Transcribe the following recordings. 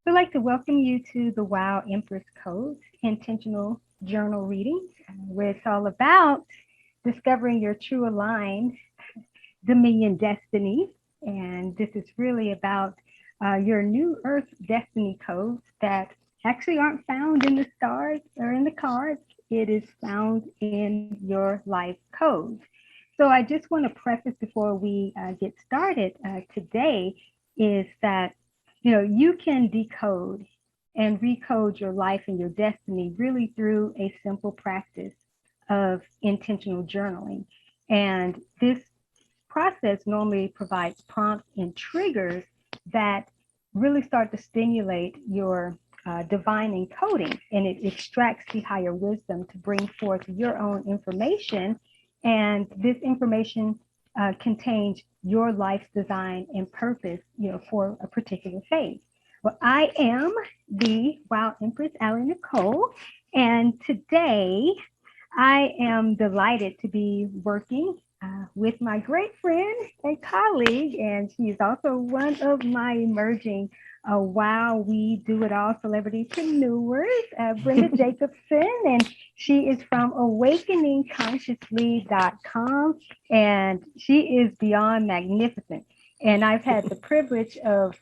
We'd like to welcome you to the Wow Empress Codes intentional journal reading, where it's all about discovering your true aligned dominion destiny. And this is really about your new earth destiny codes that actually aren't found in the stars or in the cards. It is found in your life codes. So I just want to preface before we get started today is that you can decode and recode your life and your destiny really through a simple practice of intentional journaling. And this process normally provides prompts and triggers that really start to stimulate your divine encoding, and it extracts the higher wisdom to bring forth your own information. And this information contains your life's design and purpose, for a particular phase. Well, I am the Wow Empress AliNICOLE, and today I am delighted to be working with my great friend and colleague, and she is also one of my emerging Wow We Do It All celebritypreneurs, Brenda Jacobson, and she is from awakeningconsciously.com, and she is beyond magnificent. And I've had the privilege of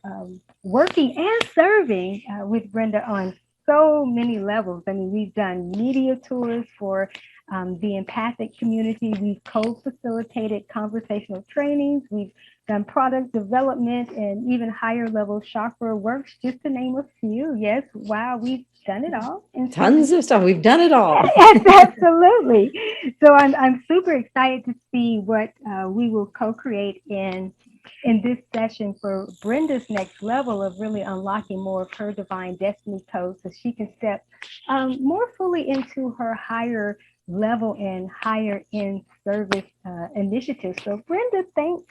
working and serving with Brenda on so many levels. I mean, we've done media tours for the empathic community. We've co-facilitated conversational trainings. We've done product development and even higher level chakra works, just to name a few. Yes, wow, we've done it all. And tons of stuff. We've done it all. Yes, absolutely. So I'm super excited to see what we will co-create in this session for Brenda's next level of really unlocking more of her divine destiny code so she can step more fully into her higher level and higher end service initiatives. So Brenda, thanks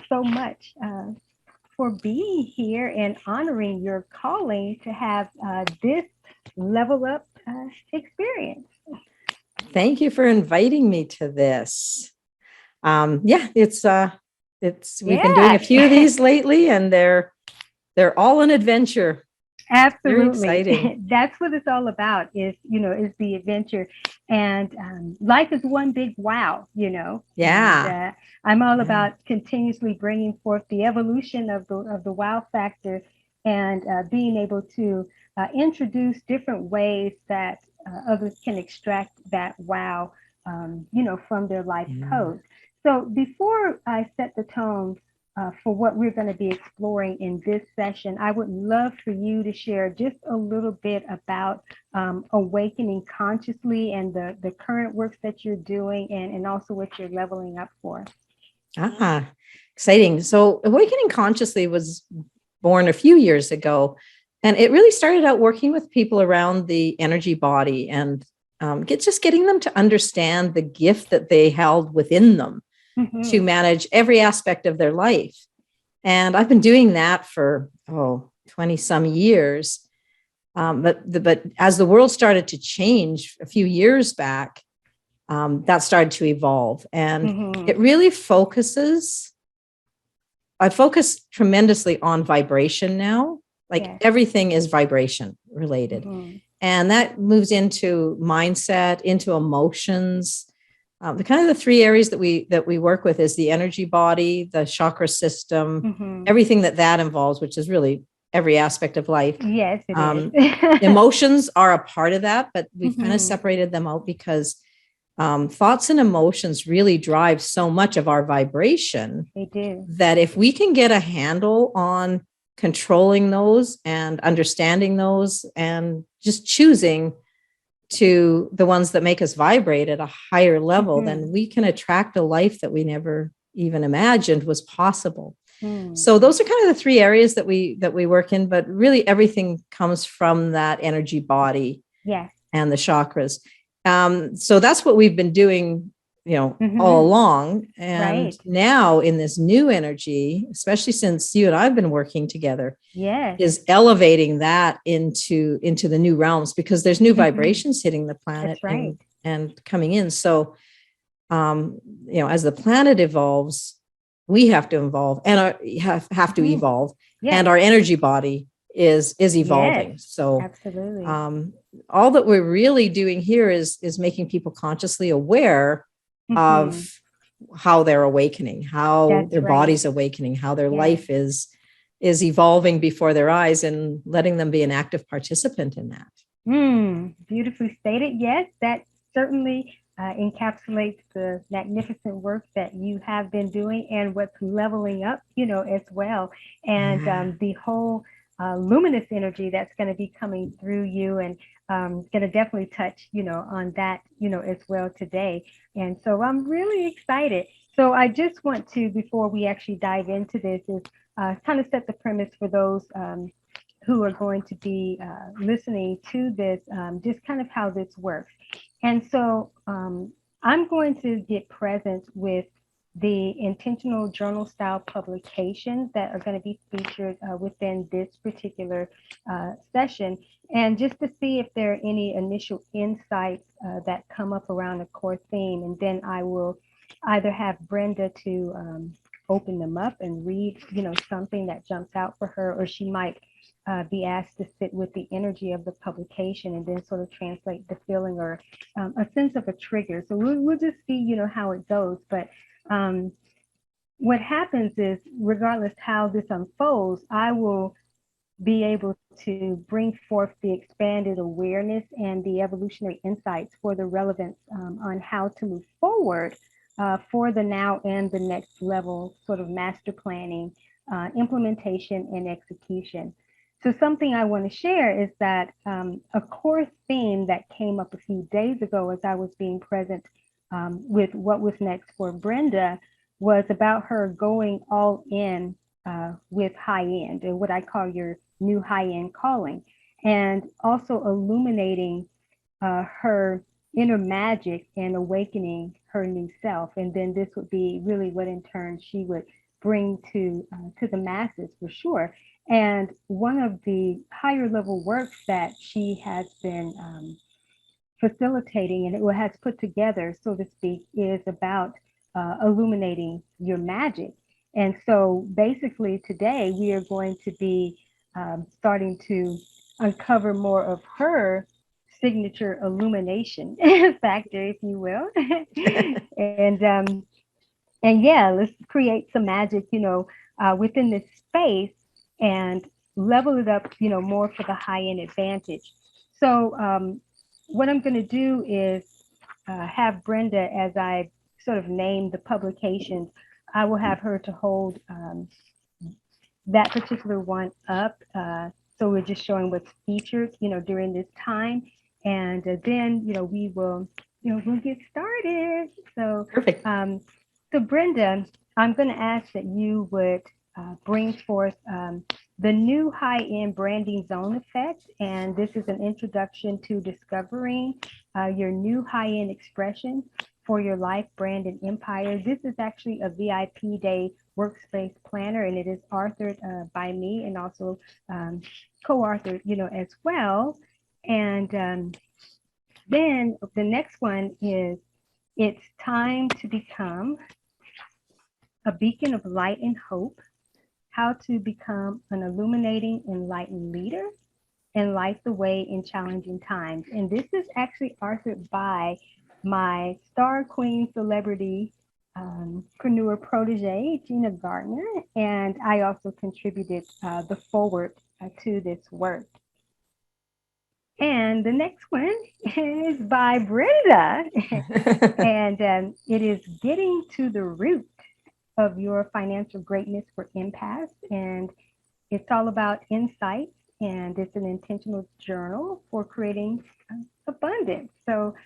so much for being here and honoring your calling to have this level up experience. Thank you for inviting me to this. We've been doing a few of these lately, and they're all an adventure. Absolutely. That's what it's all about is the adventure. And life is one big wow, Yeah. And, I'm all about continuously bringing forth the evolution of the wow factor and being able to introduce different ways that others can extract that wow, from their life code. So before I set the tone for what we're going to be exploring in this session, I would love for you to share just a little bit about awakening consciously and the current works that you're doing and also what you're leveling up for. Exciting. So Awakening Consciously was born a few years ago, and it really started out working with people around the energy body and just getting them to understand the gift that they held within them. Mm-hmm. To manage every aspect of their life. And I've been doing that for 20 some years. But as the world started to change a few years back, that started to evolve. And it really I focus tremendously on vibration now. Everything is vibration related. And that moves into mindset, into emotions. The three areas that we work with is the energy body, the chakra system, everything that involves, which is really every aspect of life. Yes, it is. Emotions are a part of that, but we've kind of separated them out because thoughts and emotions really drive so much of our vibration. They do. That if we can get a handle on controlling those and understanding those and just choosing to the ones that make us vibrate at a higher level, then we can attract a life that we never even imagined was possible. So those are kind of the three areas that we work in, but really everything comes from that energy body and the chakras. So that's what we've been doing, all along. And now in this new energy, especially since you and I've been working together, is elevating that into the new realms, because there's new vibrations hitting the planet and coming in. So, as the planet evolves, we have to evolve and have to evolve, and our energy body is evolving. Yes, So absolutely. all that we're really doing here is making people consciously aware Mhm. of how they're awakening, how That's their right. body's awakening, how their Yes. life is evolving before their eyes, and letting them be an active participant in that. Beautifully stated. Yes, that certainly encapsulates the magnificent work that you have been doing and what's leveling up, as well. And the whole luminous energy that's going to be coming through you and going to definitely touch, on that, as well today. And so I'm really excited. So I just want to, before we actually dive into this, is kind of set the premise for those who are going to be listening to this, just kind of how this works. And so I'm going to get present with the intentional journal style publications that are going to be featured within this particular session. And just to see if there are any initial insights that come up around a core theme. And then I will either have Brenda to open them up and read, something that jumps out for her, or she might be asked to sit with the energy of the publication and then sort of translate the feeling or a sense of a trigger. So we'll just see, how it goes. But what happens is, regardless how this unfolds, I will be able to bring forth the expanded awareness and the evolutionary insights for the relevance on how to move forward for the now and the next level sort of master planning, implementation, and execution. So something I want to share is that a core theme that came up a few days ago as I was being present with what was next for Brenda was about her going all in with high end, and what I call your new high end calling, and also illuminating her inner magic and awakening her new self. And then this would be really what in turn she would bring to the masses for sure. And one of the higher level works that she has been facilitating and it has put together, so to speak, is about illuminating your magic. And so basically today we are going to be starting to uncover more of her signature illumination factor, if you will. and and yeah, let's create some magic, within this space and level it up, more for the high end advantage. So what I'm going to do is have Brenda, as I sort of name the publications, I will have her to hold that particular one up. So we're just showing what's featured, during this time. And then, we will, we'll get started. So, Perfect. So Brenda, I'm going to ask that you would bring forth the new high-end branding zone effect. And this is an introduction to discovering your new high-end expression for your life, brand, and empire. This is actually a VIP day workspace planner, and it is authored by me and also co-authored, as well. And then the next one is It's Time to Become a Beacon of Light and Hope, How to Become an Illuminating, Enlightened Leader and Light the Way in Challenging Times. And this is actually authored by my star queen celebrity preneur protege, Gina Gardner, and I also contributed the foreword to this work. And the next one is by Brenda, and it is Getting to the Root of Your Financial Greatness for Empaths. And it's all about insights, and it's an intentional journal for creating abundance. So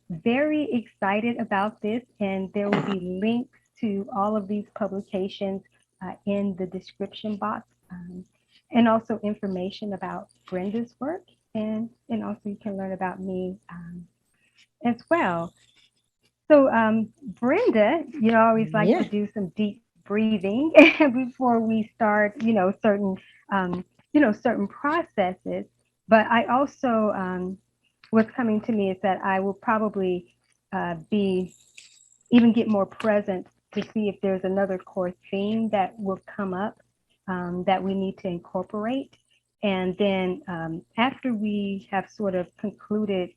very excited about this, and there will be links to all of these publications in the description box, and also information about Brenda's work, and also you can learn about me as well. So Brenda, you always like to do some deep breathing before we start, certain processes. But I also, what's coming to me is that I will probably be even get more present to see if there's another core theme that will come up that we need to incorporate. And then after we have sort of concluded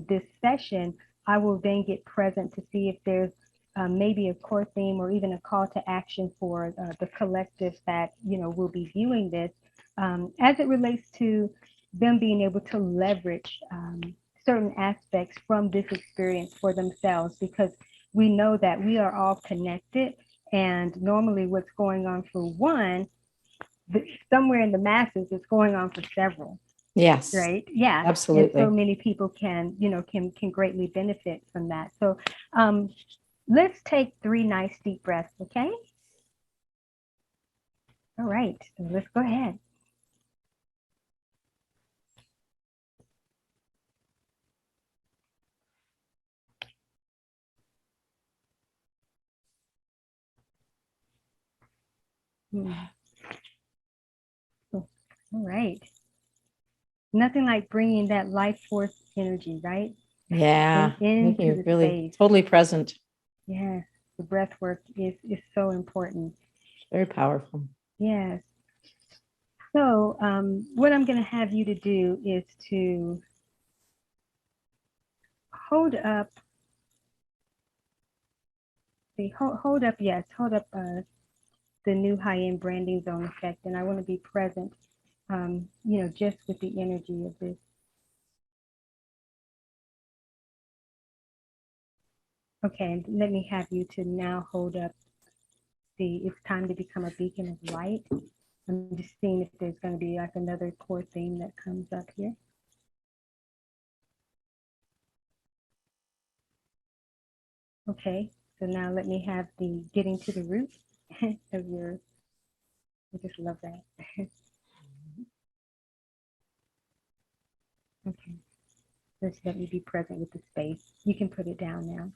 this session, I will then get present to see if there's maybe a core theme or even a call to action for the collective that, will be viewing this as it relates to them being able to leverage certain aspects from this experience for themselves, because we know that we are all connected, and normally what's going on for one, somewhere in the masses, it's going on for several. Yes. Right. Yeah. Absolutely. And so many people can greatly benefit from that. So let's take 3 nice deep breaths. Okay. All right. So let's go ahead. All right. Nothing like bringing that life force energy, right? Yeah. Into the really space. Totally present. Yes. The breath work is so important. Very powerful. Yes. So what I'm going to have you to do is to hold up. Hold up the new high-end branding zone effect, and I want to be present, just with the energy of this. Okay, let me have you to now hold up it's time to become a beacon of light. I'm just seeing if there's going to be like another core theme that comes up here. Okay, so now let me have the getting to the root of your, I just love that. Okay, just let me be present with the space. You can put it down now.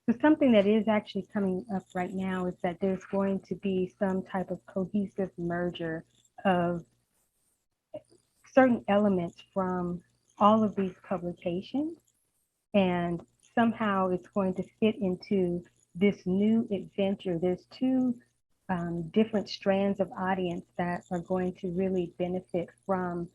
So something that is actually coming up right now is that there's going to be some type of cohesive merger of certain elements from all of these publications, and somehow it's going to fit into this new adventure. There's 2 different strands of audience that are going to really benefit from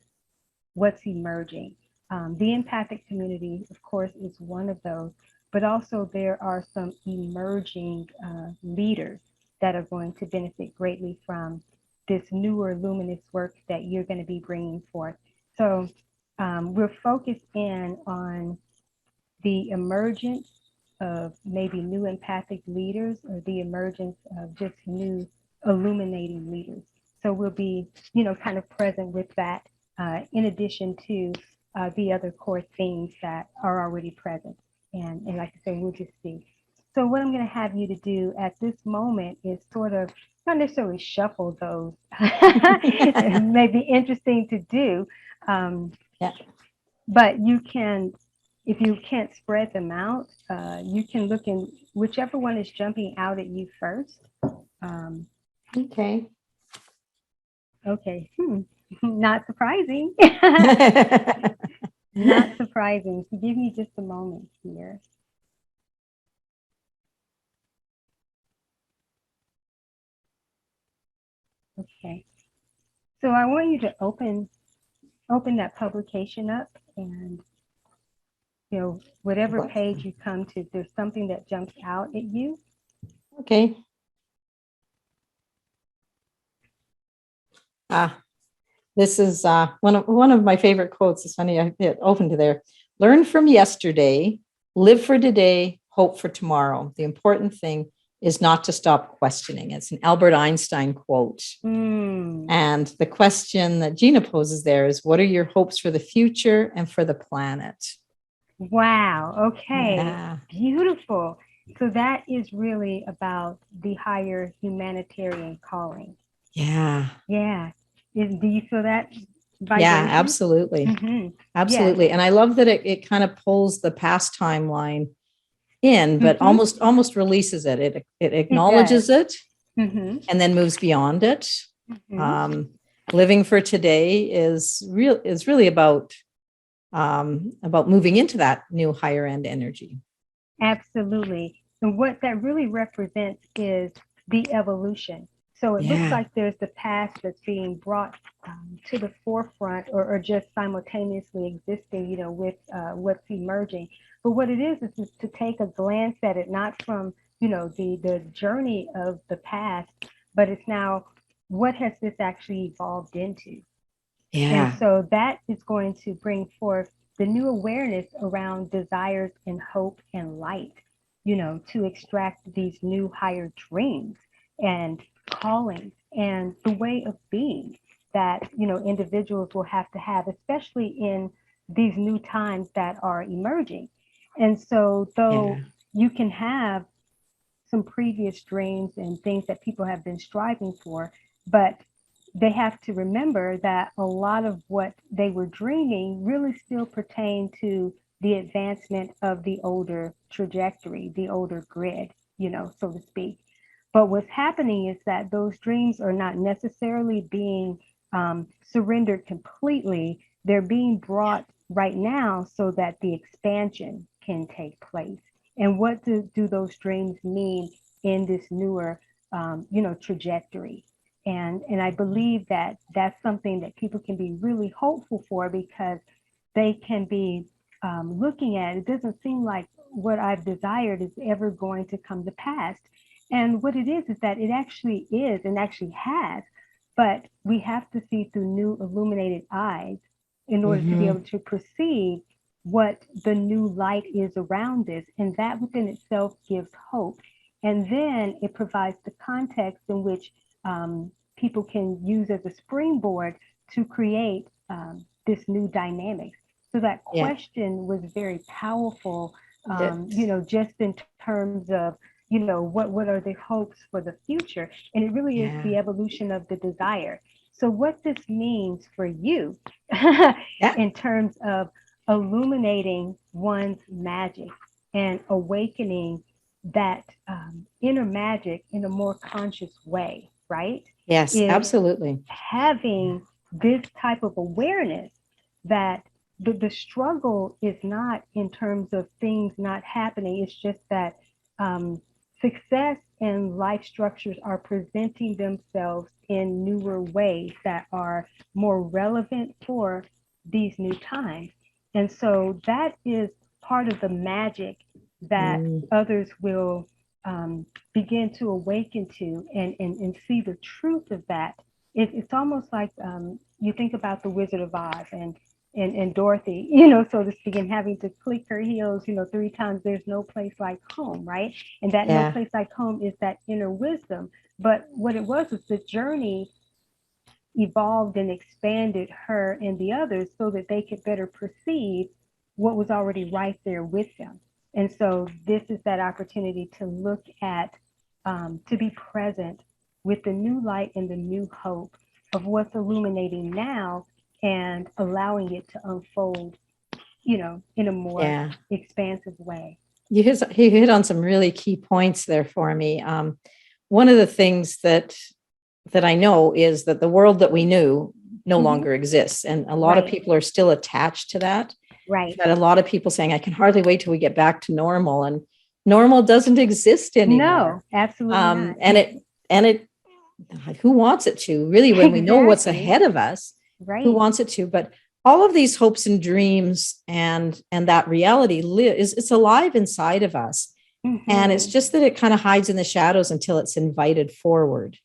what's emerging. The empathic community, of course, is one of those, but also there are some emerging leaders that are going to benefit greatly from this newer luminous work that you're going to be bringing forth. So we're focused in on the emergence of maybe new empathic leaders, or the emergence of just new illuminating leaders. So we'll be, kind of present with that in addition to the other core themes that are already present. And like I say, we'll just see. So what I'm going to have you to do at this moment is sort of not necessarily shuffle those. It may be interesting to do. Yeah. But you can, if you can't spread them out, you can look in whichever one is jumping out at you first. Okay. Okay. Not surprising. Not surprising. So give me just a moment here. Okay. So I want you to open that publication up, and whatever page you come to, if there's something that jumps out at you. Okay. This is one of my favorite quotes. It's funny, I opened to there. Learn from yesterday, live for today, hope for tomorrow. The important thing is not to stop questioning. It's an Albert Einstein quote. And the question that Gina poses there is, what are your hopes for the future and for the planet? Wow. Okay. Yeah. Beautiful. So that is really about the higher humanitarian calling. Yeah. Yeah. Do you feel that vibration? Yeah, absolutely. Mm-hmm. Absolutely. Yes. And I love that it kind of pulls the past timeline in, but almost releases it. It acknowledges it and then moves beyond it. Living for today is really about moving into that new higher end energy. Absolutely. And what that really represents is the evolution. So it looks Yeah. like there's the past that's being brought to the forefront, or just simultaneously existing, with what's emerging. But what it is to take a glance at it, not from, the journey of the past, but it's now, what has this actually evolved into? And Yeah. so that is going to bring forth the new awareness around desires and hope and light, to extract these new higher dreams and callings and the way of being that, individuals will have to have, especially in these new times that are emerging. And so, though Yeah. you can have some previous dreams and things that people have been striving for, but they have to remember that a lot of what they were dreaming really still pertain to the advancement of the older trajectory, the older grid, so to speak. But what's happening is that those dreams are not necessarily being surrendered completely. They're being brought right now so that the expansion can take place. And what do those dreams mean in this newer, trajectory? And I believe that that's something that people can be really hopeful for, because they can be looking at it. It doesn't seem like what I've desired is ever going to come to pass. And what it is that it actually is and actually has, but we have to see through new illuminated eyes in order to be able to perceive what the new light is around us. And that within itself gives hope. And then it provides the context in which people can use as a springboard to create this new dynamics. So that Yeah. question was very powerful, Yes. just in terms of, what are the hopes for the future? And it really is Yeah. the evolution of the desire. So what this means for you Yeah. in terms of illuminating one's magic and awakening that inner magic in a more conscious way, right? Yes, Is absolutely. having this type of awareness that the struggle is not in terms of things not happening. It's just that success and life structures are presenting themselves in newer ways that are more relevant for these new times. And so that is part of the magic that Mm, others will begin to awaken to, and see the truth of that. It's almost like you think about the Wizard of Oz and Dorothy, so to speak, and having to click her heels, 3 times. There's no place like home, right? And that no yeah. place like home is that inner wisdom. But what it was the journey evolved and expanded her and the others so that they could better perceive what was already right there with them. And so this is that opportunity to look at, to be present with the new light and the new hope of what's illuminating now, and allowing it to unfold, in a more Yeah. expansive way. You hit on some really key points there for me. One of the things that I know is that the world that we knew no longer exists. And a lot of Right, people are still attached to that. I've right. had a lot of people saying, I can hardly wait till we get back to normal. And normal doesn't exist anymore. No, absolutely not. And it, who wants it to? Really, when we know what's Exactly. ahead of us, who Right. wants it to? But all of these hopes and dreams and that reality it's alive inside of us. And it's Hmm. just that it kind of hides in the shadows until it's invited forward.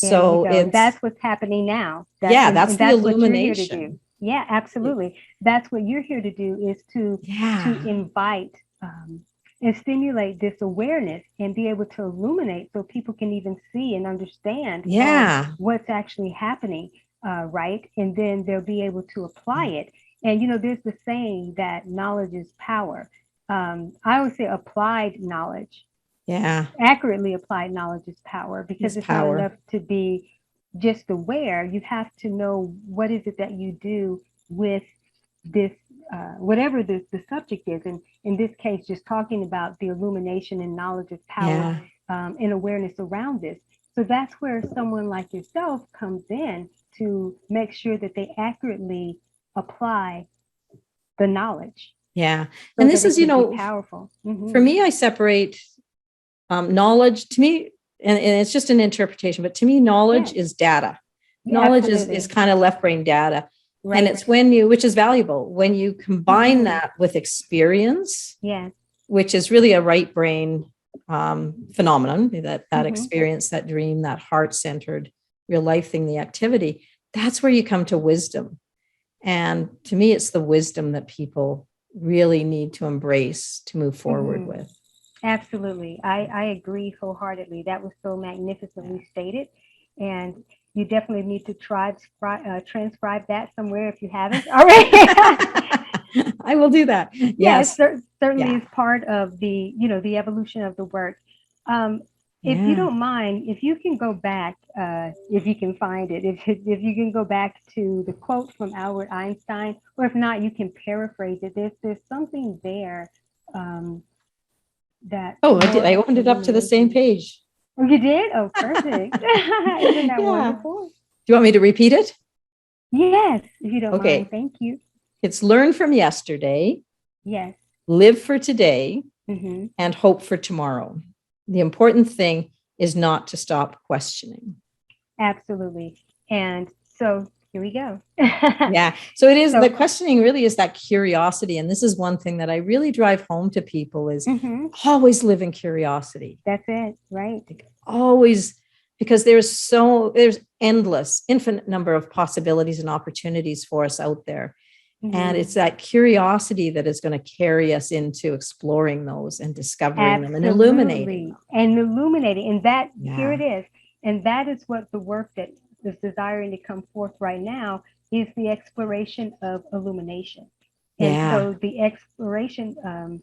There you So go. And it's, that's what's happening now. yeah, And that's the that's what you're here to do. illumination. Yeah, absolutely. That's what you're here to do, is to Yeah. invite and stimulate this awareness and be able to illuminate so people can even see and understand Yeah. what's actually happening, right? And then they'll be able to apply it. And there's the saying that knowledge is power. I always say applied knowledge. Yeah. Accurately applied knowledge is power, because It's it's not power. enough to be just aware. You have to know what is it that you do with this, whatever the subject is. And in this case, just talking about the illumination and knowledge of power, Yeah. and awareness around this. So that's where someone like yourself comes in to make sure that they accurately apply the knowledge Yeah. so And that this it is, can be powerful. for Hmm. me, I separate knowledge. To me, and it's just an interpretation, but to me, knowledge Yeah. is data. Yeah, Knowledge absolutely. is kind of left brain data. Right. And it's when you, which is valuable, when you combine that with experience, Yeah. which is really a right brain phenomenon, that experience, that dream, that heart-centered real life thing, the activity, that's where you come to wisdom. And to me, it's the wisdom that people really need to embrace to move forward with. Absolutely. I agree wholeheartedly. That was so magnificently stated. And you definitely need to transcribe that somewhere if you haven't already. I will do that. Yes. Yeah, it certainly is part of the, the evolution of the work. If you don't mind, if you can go back, if you can find it, if you can go back to the quote from Albert Einstein, or if not, you can paraphrase it. There's something there that. Oh, I did. I opened it up to the same page. Oh, you did? Oh, perfect. Isn't that wonderful? Do you want me to repeat it? Yes, if you don't mind. Thank you. It's learn from yesterday. Yes. Live for today and hope for tomorrow. The important thing is not to stop questioning. Absolutely. And so here we go. Yeah. So it is, the questioning really is that curiosity. And this is one thing that I really drive home to people is always live in curiosity. That's it. Right. Always, because there's endless, infinite number of possibilities and opportunities for us out there. And it's that curiosity that is going to carry us into exploring those and discovering them and illuminating them. And that, here it is. And that is what the work that is desiring to come forth right now is, the exploration of illumination. And so the exploration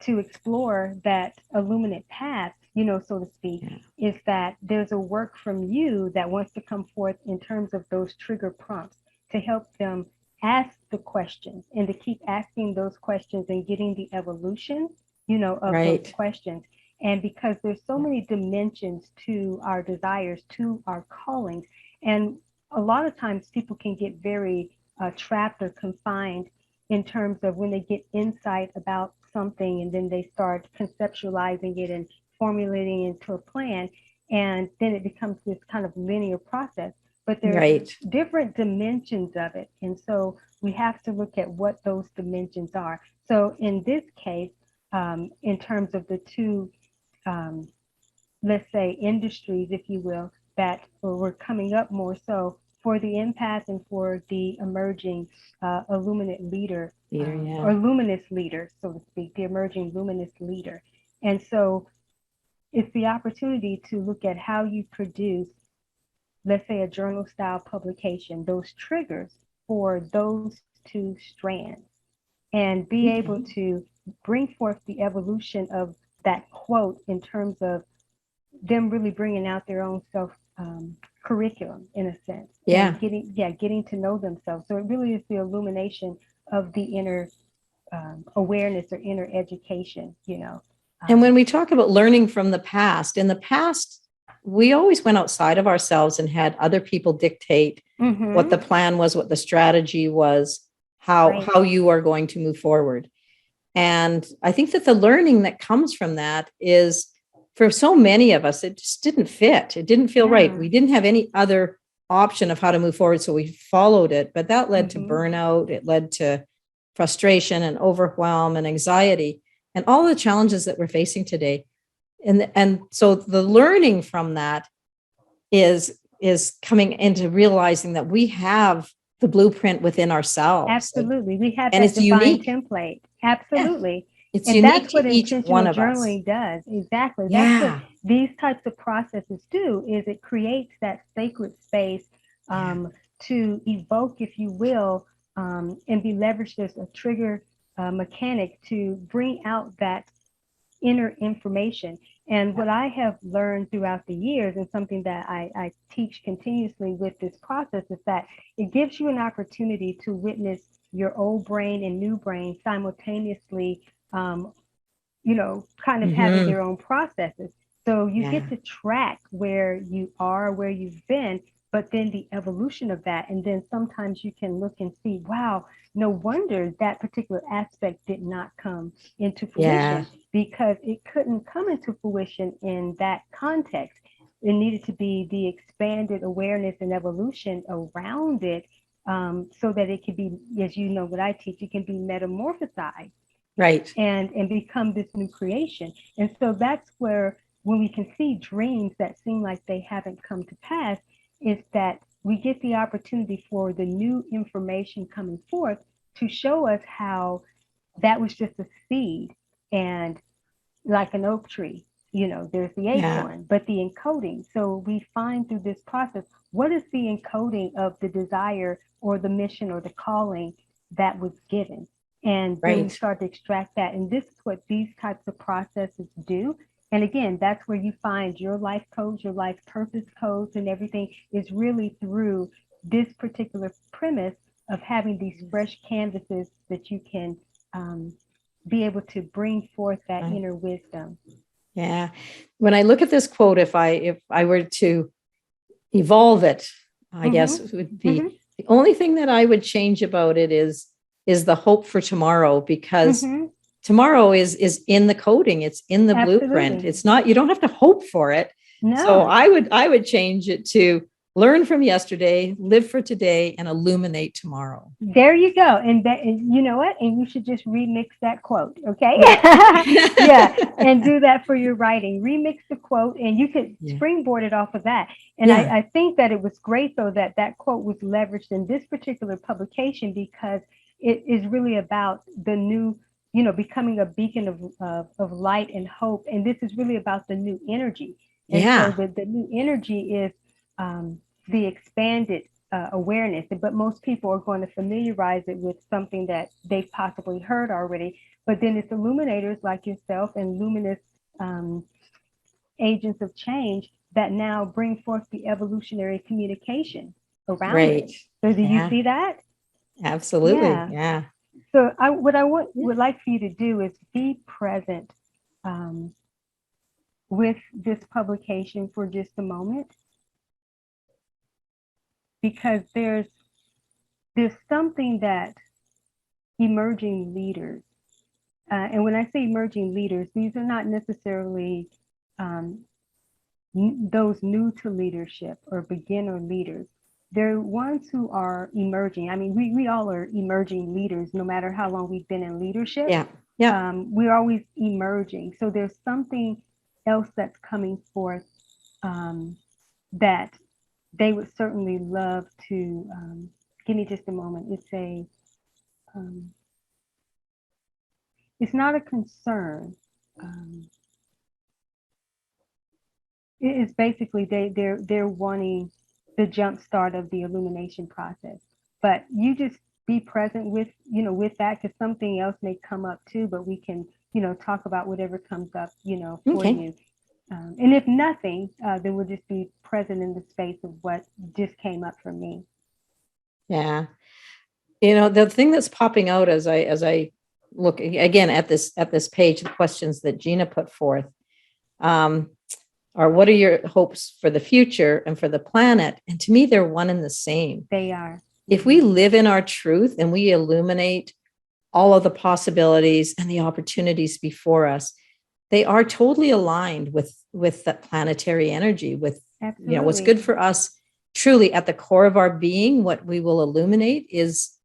to explore that illuminate path, so to speak, is that there's a work from you that wants to come forth in terms of those trigger prompts to help them ask the questions and to keep asking those questions and getting the evolution, of those questions. And because there's so many dimensions to our desires, to our callings, and a lot of times people can get very trapped or confined in terms of when they get insight about something and then they start conceptualizing it and formulating it into a plan, and then it becomes this kind of linear process. But there's different dimensions of it. And so we have to look at what those dimensions are. So in this case, in terms of the two, let's say, industries, if you will, that were coming up more so for the empath and for the emerging illuminate leader, or luminous leader, so to speak, the emerging luminous leader. And so it's the opportunity to look at how you produce, let's say, a journal style publication, those triggers for those two strands, and be able to bring forth the evolution of that quote in terms of them really bringing out their own self curriculum, in a sense. And getting to know themselves. So it really is the illumination of the inner awareness or inner education, And when we talk about learning from the past, in the past, we always went outside of ourselves and had other people dictate what the plan was, what the strategy was, how you are going to move forward. And I think that the learning that comes from that is, for so many of us, it just didn't fit. It didn't feel right. We didn't have any other option of how to move forward. So we followed it, but that led to burnout. It led to frustration and overwhelm and anxiety and all the challenges that we're facing today. And so the learning from that is coming into realizing that we have the blueprint within ourselves. Absolutely. We have that divine template. Absolutely. It's and unique that's what to each one of us. journaling does. Exactly. That's what these types of processes do, is it creates that sacred space to evoke, if you will, and be leveraged as a trigger mechanic to bring out that inner information. And what I have learned throughout the years, and something that I teach continuously with this process, is that it gives you an opportunity to witness your old brain and new brain simultaneously, kind of having their own processes. So you get to track where you are, where you've been, but then the evolution of that. And then sometimes you can look and see, wow, no wonder that particular aspect did not come into fruition, because it couldn't come into fruition in that context. it needed to be the expanded awareness and evolution around it, so that it could be, as you know what I teach, it can be metamorphosized, Right. and become this new creation. And so that's where, when we can see dreams that seem like they haven't come to pass, is that we get the opportunity for the new information coming forth to show us how that was just a seed. And like an oak tree, there's the acorn, but the encoding. So we find through this process, what is the encoding of the desire or the mission or the calling that was given? And then we start to extract that. And this is what these types of processes do. And again, that's where you find your life codes, your life purpose codes, and everything is really through this particular premise of having these fresh canvases that you can be able to bring forth that inner wisdom. Yeah. When I look at this quote, if I were to evolve it, I guess it would be the only thing that I would change about it is the hope for tomorrow, because tomorrow is in the coding. It's in the blueprint. It's not, you don't have to hope for it. No. So I would change it to learn from yesterday, live for today, and illuminate tomorrow. There you go. And you know what? And you should just remix that quote. Okay. Yeah. And do that for your writing. Remix the quote, and you could springboard it off of that. And I think that it was great, though, that quote was leveraged in this particular publication, because it is really about the new, becoming a beacon of light and hope. And this is really about the new energy. And so the new energy is the expanded awareness, but most people are going to familiarize it with something that they've possibly heard already. But then it's illuminators like yourself and luminous agents of change that now bring forth the evolutionary communication around it. So do you see that? Absolutely. Yeah. So what I would like for you to do is be present with this publication for just a moment, because there's something that emerging leaders, and when I say emerging leaders, these are not necessarily those new to leadership or beginner leaders. They're ones who are emerging. I mean, we all are emerging leaders, no matter how long we've been in leadership. We're always emerging. So there's something else that's coming forth that they would certainly love to. Give me just a moment. It's not a concern. It is basically they're wanting the jump start of the illumination process. But you just be present with that, because something else may come up too. But we can talk about whatever comes up for you. And if nothing, then we'll just be present in the space of what just came up for me. Yeah. The thing that's popping out as I look again at this page, the questions that Gina put forth are, what are your hopes for the future and for the planet? And to me, they're one and the same. They are. If we live in our truth and we illuminate all of the possibilities and the opportunities before us, they are totally aligned with that planetary energy, with what's good for us. Truly, at the core of our being, what we will illuminate is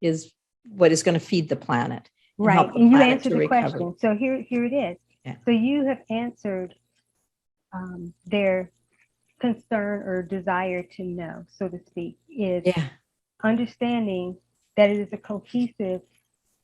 what is going to feed the planet. Right. And you answered the question. So here it is. Yeah. So you have answered their concern or desire to know, so to speak, is understanding that it is a cohesive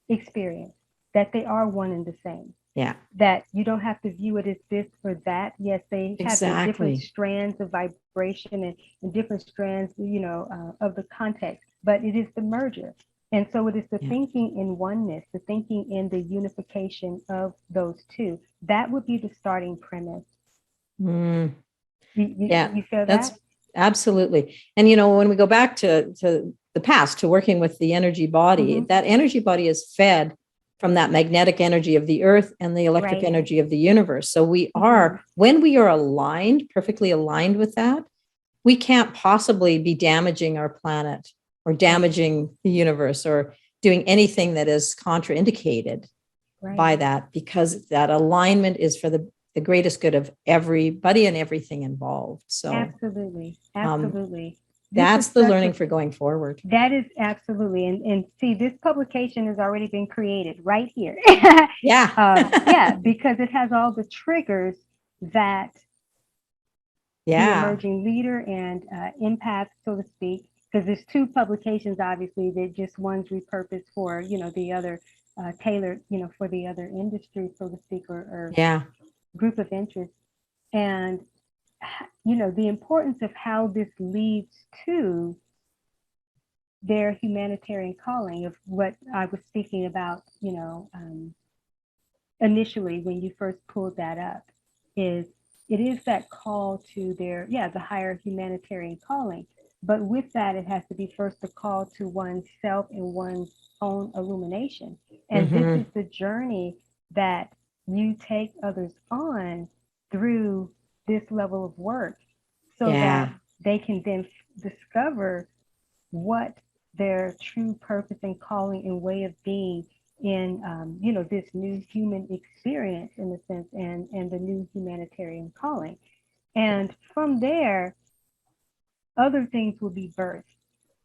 experience, that they are one and the same. Yeah. That you don't have to view it as this or that. Yes, they have the different strands of vibration and different strands, of the context, but it is the merger. And so it is the thinking in oneness, the thinking in the unification of those two. That would be the starting premise. You feel that's that? Absolutely. And, when we go back to the past, to working with the energy body, that energy body is fed from that magnetic energy of the earth and the electric energy of the universe. So we are, when we are aligned, perfectly aligned with that, we can't possibly be damaging our planet or damaging the universe or doing anything that is contraindicated by that, because that alignment is for the the greatest good of everybody and everything involved. So Absolutely. um, Absolutely. that's the learning for going forward. That is absolutely. And see, this publication has already been created right here. Yeah. Because it has all the triggers that the emerging leader and empath, so to speak, because there's two publications, obviously, that just one's repurposed for, the other tailored, for the other industry, so to speak, or group of interest. And, the importance of how this leads to their humanitarian calling, of what I was speaking about, initially when you first pulled that up, it is that call to their, the higher humanitarian calling. But with that, it has to be first a call to oneself and one's own illumination. And this is the journey that you take others on through this level of work, so that they can then discover what their true purpose and calling and way of being in, this new human experience, in a sense, and the new humanitarian calling. And from there, other things will be birthed,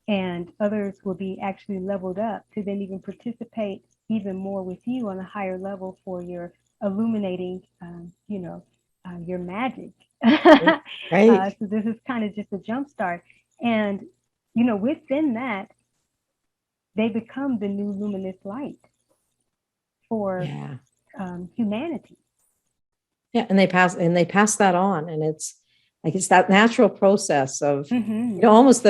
and others will be actually leveled up to then even participate even more with you on a higher level for your illuminating, your magic. Right. So this is kind of just a jump start. And, within that, they become the new luminous light for humanity. Yeah, and they pass that on, and it's that natural process of almost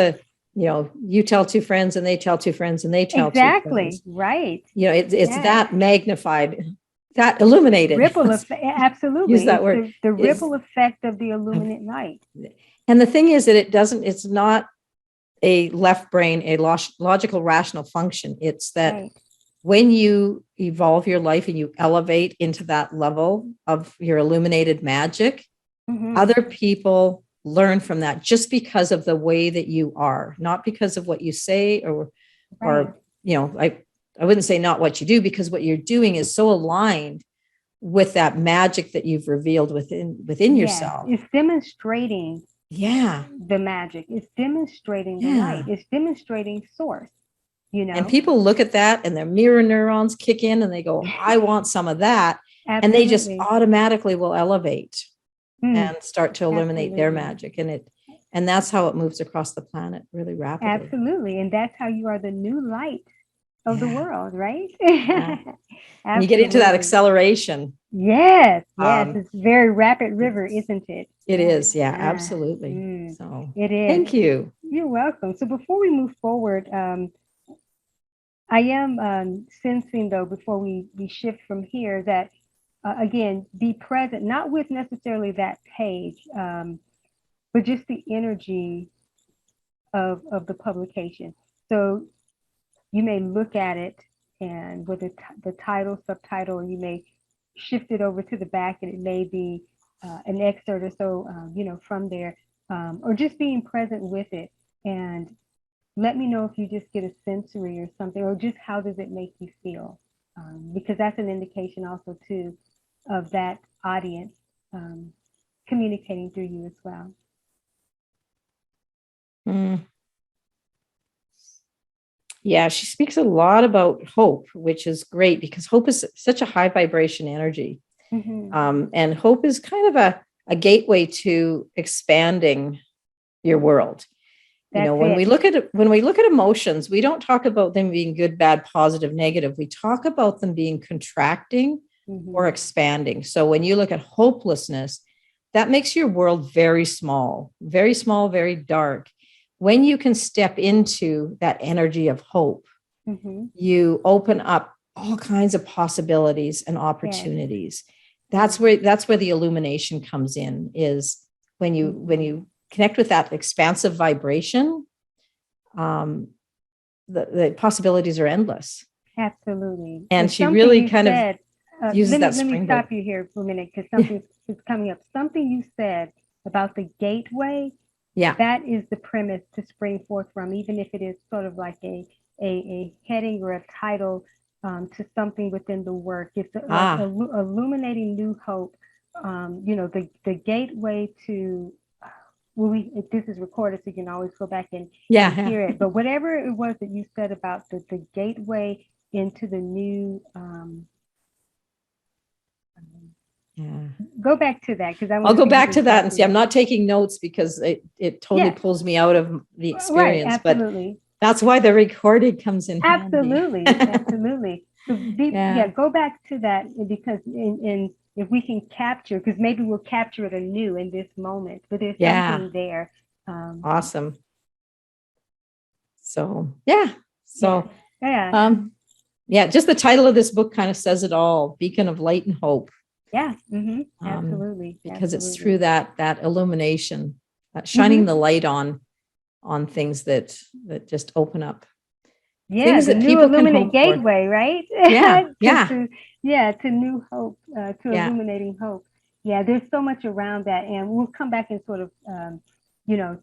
you tell two friends and they tell two friends and they tell two friends. Right. It's that magnified, that illuminated ripple effect. Absolutely. Use that word. The ripple effect of the illuminate light. And the thing is that it's not a left brain, a logical, rational function. It's that when you evolve your life and you elevate into that level of your illuminated magic, other people learn from that just because of the way that you are, not because of what you say or I wouldn't say not what you do, because what you're doing is so aligned with that magic that you've revealed within yourself. It's demonstrating the magic. It's demonstrating the light. It's demonstrating source. And people look at that and their mirror neurons kick in and they go, I want some of that. And they just automatically will elevate and start to illuminate their magic. And that's how it moves across the planet really rapidly. Absolutely. And that's how you are the new light of the world, right? And you get into that acceleration. Yes. It's a very rapid river, isn't it? It is. Yeah, absolutely. So it is. Thank you. You're welcome. So before we move forward, I am sensing, though, before we shift from here, that again, be present, not with necessarily that page, but just the energy of the publication. So you may look at it, and with the title, subtitle, and you may shift it over to the back, and it may be an excerpt or so, from there, or just being present with it. And let me know if you just get a sensory or something, or just how does it make you feel? Because that's an indication also, too, of that audience communicating through you as well. Yeah, she speaks a lot about hope, which is great because hope is such a high vibration energy. And hope is kind of a gateway to expanding your world. When we look at emotions, we don't talk about them being good, bad, positive, negative. We talk about them being contracting or expanding. So when you look at hopelessness, that makes your world very small, very dark. When you can step into that energy of hope, you open up all kinds of possibilities and opportunities. That's where the illumination comes in, is when you connect with that expansive vibration, the possibilities are endless. Absolutely. And she really kind of uses that springboard. Let me stop you here for a minute, because something is coming up. Something you said about the gateway. That is the premise to spring forth from, even if it is sort of like a heading or a title to something within the work. It's illuminating new hope the gateway to, well, if this is recorded, so you can always go back and Yeah. hear it. But whatever it was that you said about the gateway into the new, Yeah. go back to that, because I I'll want to go see back to that and see. I'm exactly. not taking notes because it totally Yes, pulls me out of the right, experience, but absolutely. that's why the recording comes in handy. Absolutely, absolutely. So Yeah. go back to that, because in if we can capture, because maybe we'll capture it anew in this moment, but there's Yeah. something there. Awesome. So, yeah. So, Yeah. yeah, just the title of this book kind of says it all, Beacon of Light and Hope. Yeah. Absolutely. Because it's Absolutely. through that illumination, shining the light on things that just open up. Yeah, Things the that new people can Illuminate hope for. gateway, right? Yeah. Yeah. To new hope, to Yeah. illuminating hope. Yeah, there's so much around that, and we'll come back and sort of,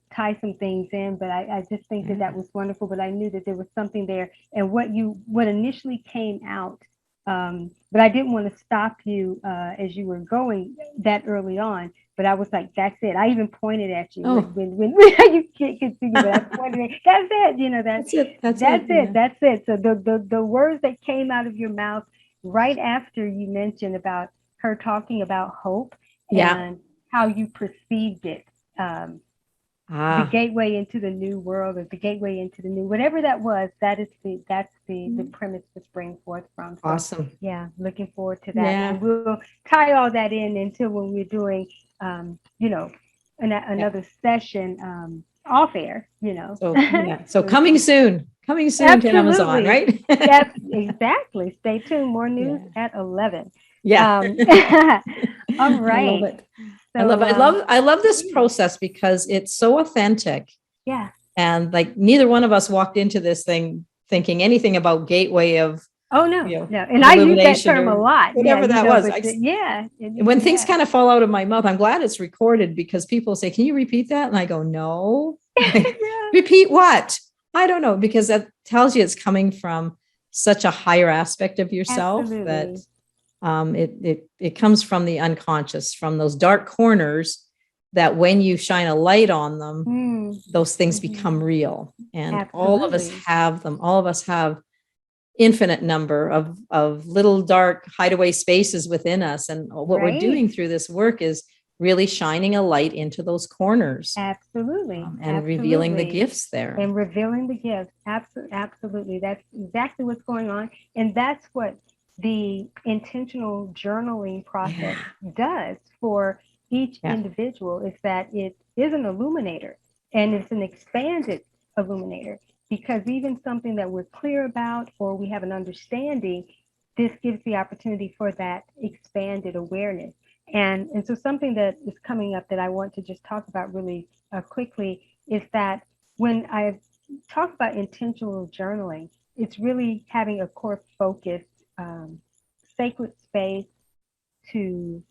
tie some things in. But I just think that was wonderful. But I knew that there was something there, and what initially came out. But I didn't want to stop you as you were going that early on. But I was like, that's it. I even pointed at you when you could see me, but I pointed at, that's it. That's it. That's it. That's it. So the words that came out of your mouth right after you mentioned about her talking about hope and how you perceived it. The gateway into the new world, or the gateway into the new, whatever that was, that's the premise to spring forth from. So, awesome. Yeah, looking forward to that. Yeah. And we'll tie all that in until when we're doing, another session off air, So coming soon Absolutely. to Amazon, right? Yes, exactly. Stay tuned. More news at 11. Yeah. All right. I love it. So, I love this process because it's so authentic. Yeah. And like neither one of us walked into this thing thinking anything about gateway of. Oh no, no. And I use that term a lot. Whatever that was. When things kind of fall out of my mouth, I'm glad it's recorded because people say, "Can you repeat that?" And I go, "No." Repeat what? I don't know, because that tells you it's coming from such a higher aspect of yourself. Absolutely. That it comes from the unconscious, from those dark corners that when you shine a light on them, those things become real. And all of us have them. All of us have infinite number of little dark hideaway spaces within us. And what we're doing through this work is really shining a light into those corners. Absolutely. And revealing the gifts there. And revealing the gifts. Absolutely. That's exactly what's going on. And that's what the intentional journaling process does for each individual, is that it is an illuminator, and it's an expanded illuminator, because even something that we're clear about or we have an understanding, this gives the opportunity for that expanded awareness. And so something that is coming up that I want to just talk about really quickly is that when I talk about intentional journaling, it's really having a core focus, sacred space to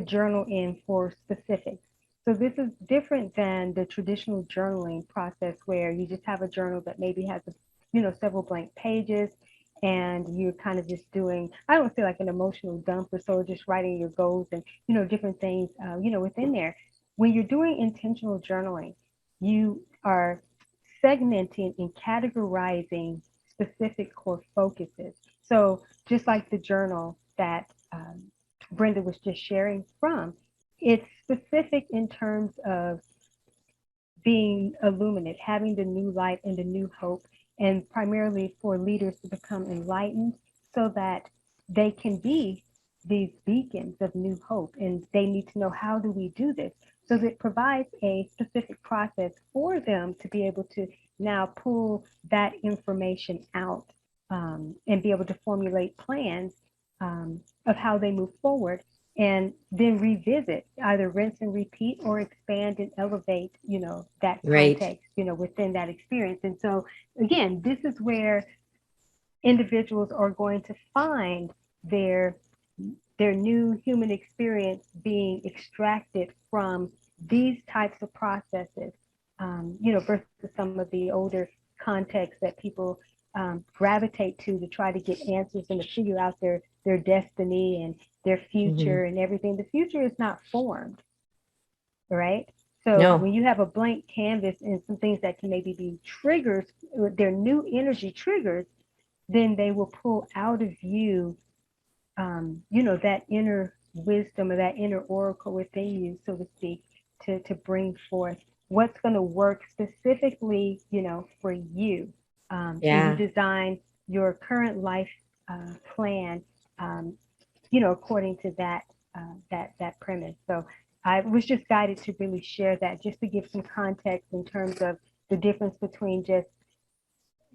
journal in for specifics. So this is different than the traditional journaling process where you just have a journal that maybe has several blank pages, and you're kind of just doing, I don't say like an emotional dump or so, just writing your goals and different things within there. When you're doing intentional journaling, you are segmenting and categorizing specific core focuses. So just like the journal that Brenda was just sharing from, it's specific in terms of being illuminate, having the new light and the new hope, and primarily for leaders to become enlightened so that they can be these beacons of new hope. And they need to know, how do we do this? So that provides a specific process for them to be able to now pull that information out and be able to formulate plans of how they move forward, and then revisit, either rinse and repeat or expand and elevate, that context, within that experience. And so again, this is where individuals are going to find their new human experience being extracted from these types of processes, versus some of the older contexts that people gravitate to try to get answers and to figure out their destiny and their future and everything. The future is not formed, right? So No. when you have a blank canvas and some things that can maybe be triggers, their new energy triggers, then they will pull out of you, that inner wisdom or that inner oracle within you, so to speak, to bring forth what's going to work specifically, for you. So you design your current life plan, according to that premise. So I was just guided to really share that, just to give some context in terms of the difference between just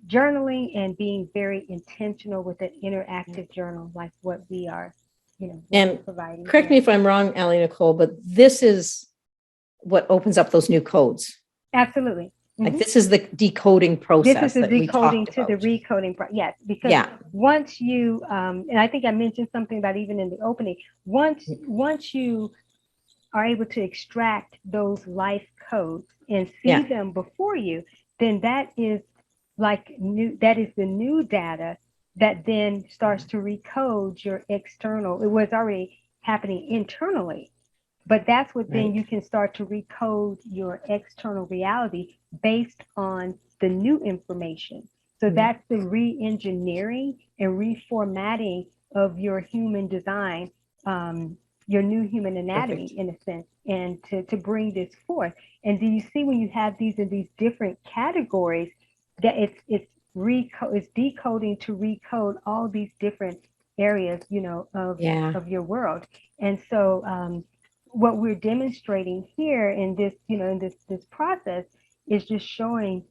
journaling and being very intentional with an interactive journal, like what we are, and providing. Correct me if I'm wrong, AliNICOLE, but this is what opens up those new codes. Absolutely. Like this is the decoding process. This is the decoding to the about. recoding. Yes, because once you, and I think I mentioned something about even in the opening, once you are able to extract those life codes and see them before you, then that is the new data that then starts to recode your external. It was already happening internally, but that's what then you can start to recode your external reality based on the new information. So that's the re-engineering and reformatting of your human design, your new human anatomy. Perfect. In a sense, and to bring this forth. And do you see, when you have these in these different categories, that it's decoding to recode all these different areas, of your world. And so what we're demonstrating here in this, in this process, is just showing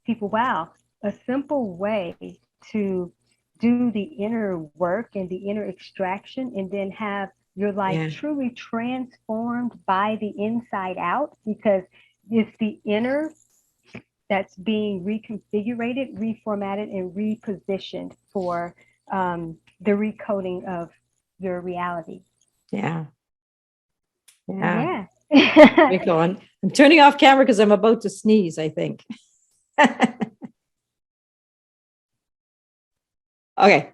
people, wow, a simple way to do the inner work and the inner extraction, and then have your life truly transformed by the inside out, because it's the inner that's being reconfigured, reformatted, and repositioned for the recoding of your reality. Yeah. Yeah. Go on. I'm turning off camera because I'm about to sneeze, I think. Okay.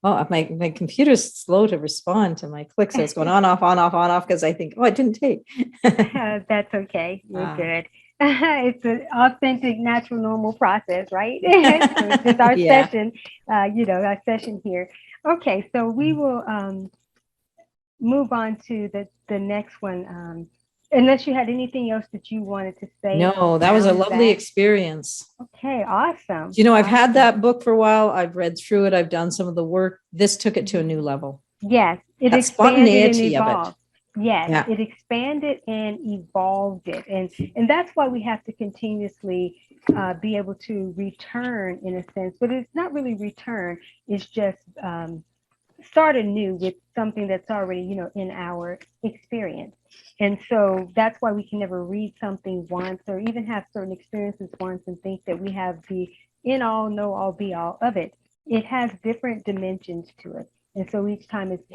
Oh, my computer's slow to respond to my click, so it's going on, off, because I think, it didn't take. That's okay. You're good. It's an authentic, natural, normal process, right? So it's just our session, our session here. Okay, so we will move on to the next one. Unless you had anything else that you wanted to say. No, that was a lovely experience. Okay, awesome. I've had that book for a while. I've read through it. I've done some of the work. This took it to a new level. Yes, it that expanded and evolved. Of it. Yes, it expanded and evolved it. And that's why we have to continuously be able to return, in a sense. But it's not really return. It's just start anew with something that's already, in our experience. And so that's why we can never read something once, or even have certain experiences once, and think that we have the in all, know all, be all of it. It has different dimensions to it. And so each time it's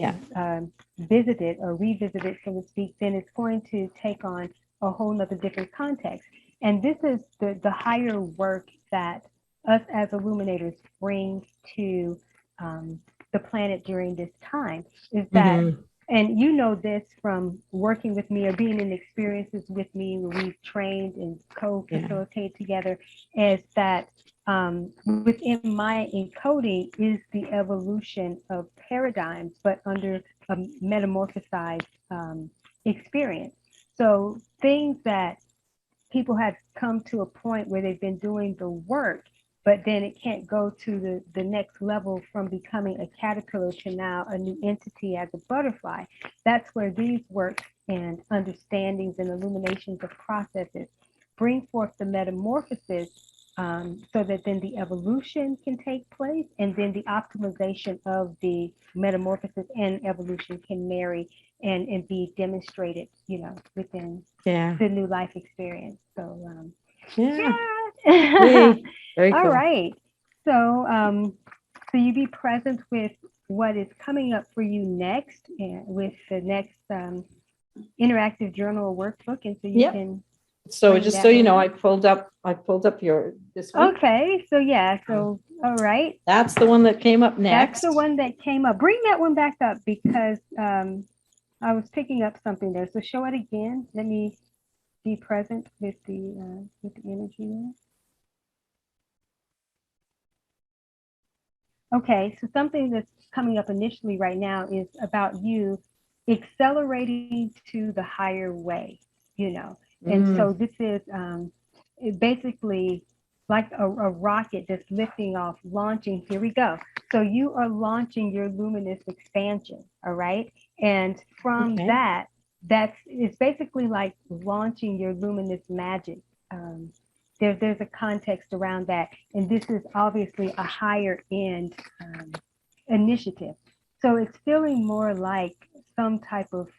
visited or revisited, so to speak, then it's going to take on a whole nother different context. And this is the higher work that us as illuminators bring to the planet during this time, is that, and you know this from working with me or being in experiences with me where we've trained and co-facilitate together, is that within my encoding is the evolution of paradigms, but under a metamorphosized experience. So things that people have come to a point where they've been doing the work, but then it can't go to the next level from becoming a caterpillar to now a new entity as a butterfly. That's where these works and understandings and illuminations of processes bring forth the metamorphosis, so that then the evolution can take place, and then the optimization of the metamorphosis and evolution can marry and be demonstrated, within the new life experience. So Very cool. All right. So so you be present with what is coming up for you next, and with the next interactive journal or workbook, and so you can So bring just that so you one know, up. I pulled up this one. Okay, so yeah, so all right. That's the one that came up That's next. the one that came up. Bring that one back up because I was picking up something there. So show it again. Let me be present with the energy there. Okay, so something that's coming up initially right now is about you accelerating to the higher way, you know. And so this is basically like a rocket that's lifting off, launching. Here we go. So you are launching your luminous expansion, all right? And from Okay. it's basically like launching your luminous magic. There's a context around that, and this is obviously a higher end initiative. So it's feeling more like some type of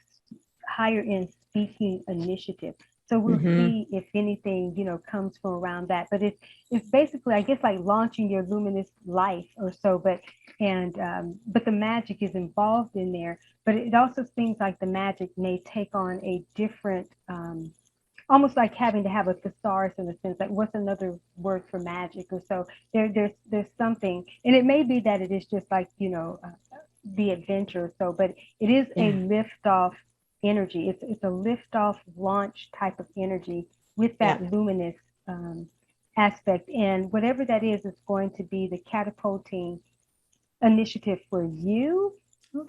higher end speaking initiative. So we'll see if anything, comes from around that. But it's basically, I guess, like launching your luminous life or so. But the magic is involved in there. But it also seems like the magic may take on a different, almost like having to have a thesaurus in a sense. Like, what's another word for magic or so? There's something, and it may be that it is just like the adventure or so. But it is a liftoff energy. It's a liftoff launch type of energy with that luminous aspect, and whatever that is going to be the catapulting initiative for you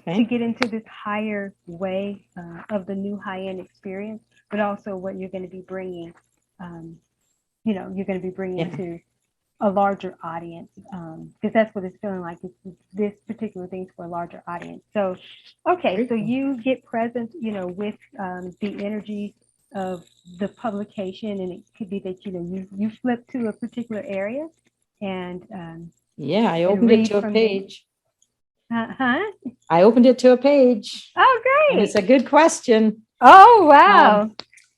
to get into this higher way of the new high-end experience, but also what you're going to be bringing, you're going to be bringing to a larger audience, because that's what it's feeling like. This particular thing's for a larger audience. So, okay, so you get present, with the energy of the publication, and it could be that you flip to a particular area, and I opened it to a page. I opened it to a page. Oh, great! And it's a good question. Oh, wow!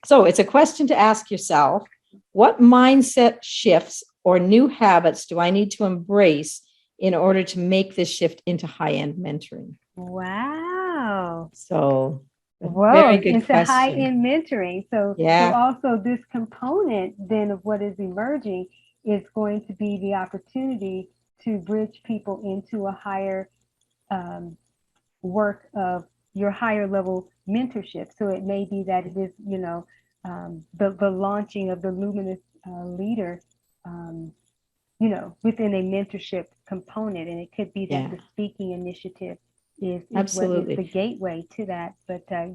So it's a question to ask yourself: what mindset shifts or new habits do I need to embrace in order to make this shift into high-end mentoring? Wow. So very good into question. High-end mentoring. So also this component then of what is emerging is going to be the opportunity to bridge people into a higher work of your higher level mentorship. So it may be that it is, the launching of the luminous leader, within a mentorship component. And it could be that the speaking initiative is absolutely what is the gateway to that.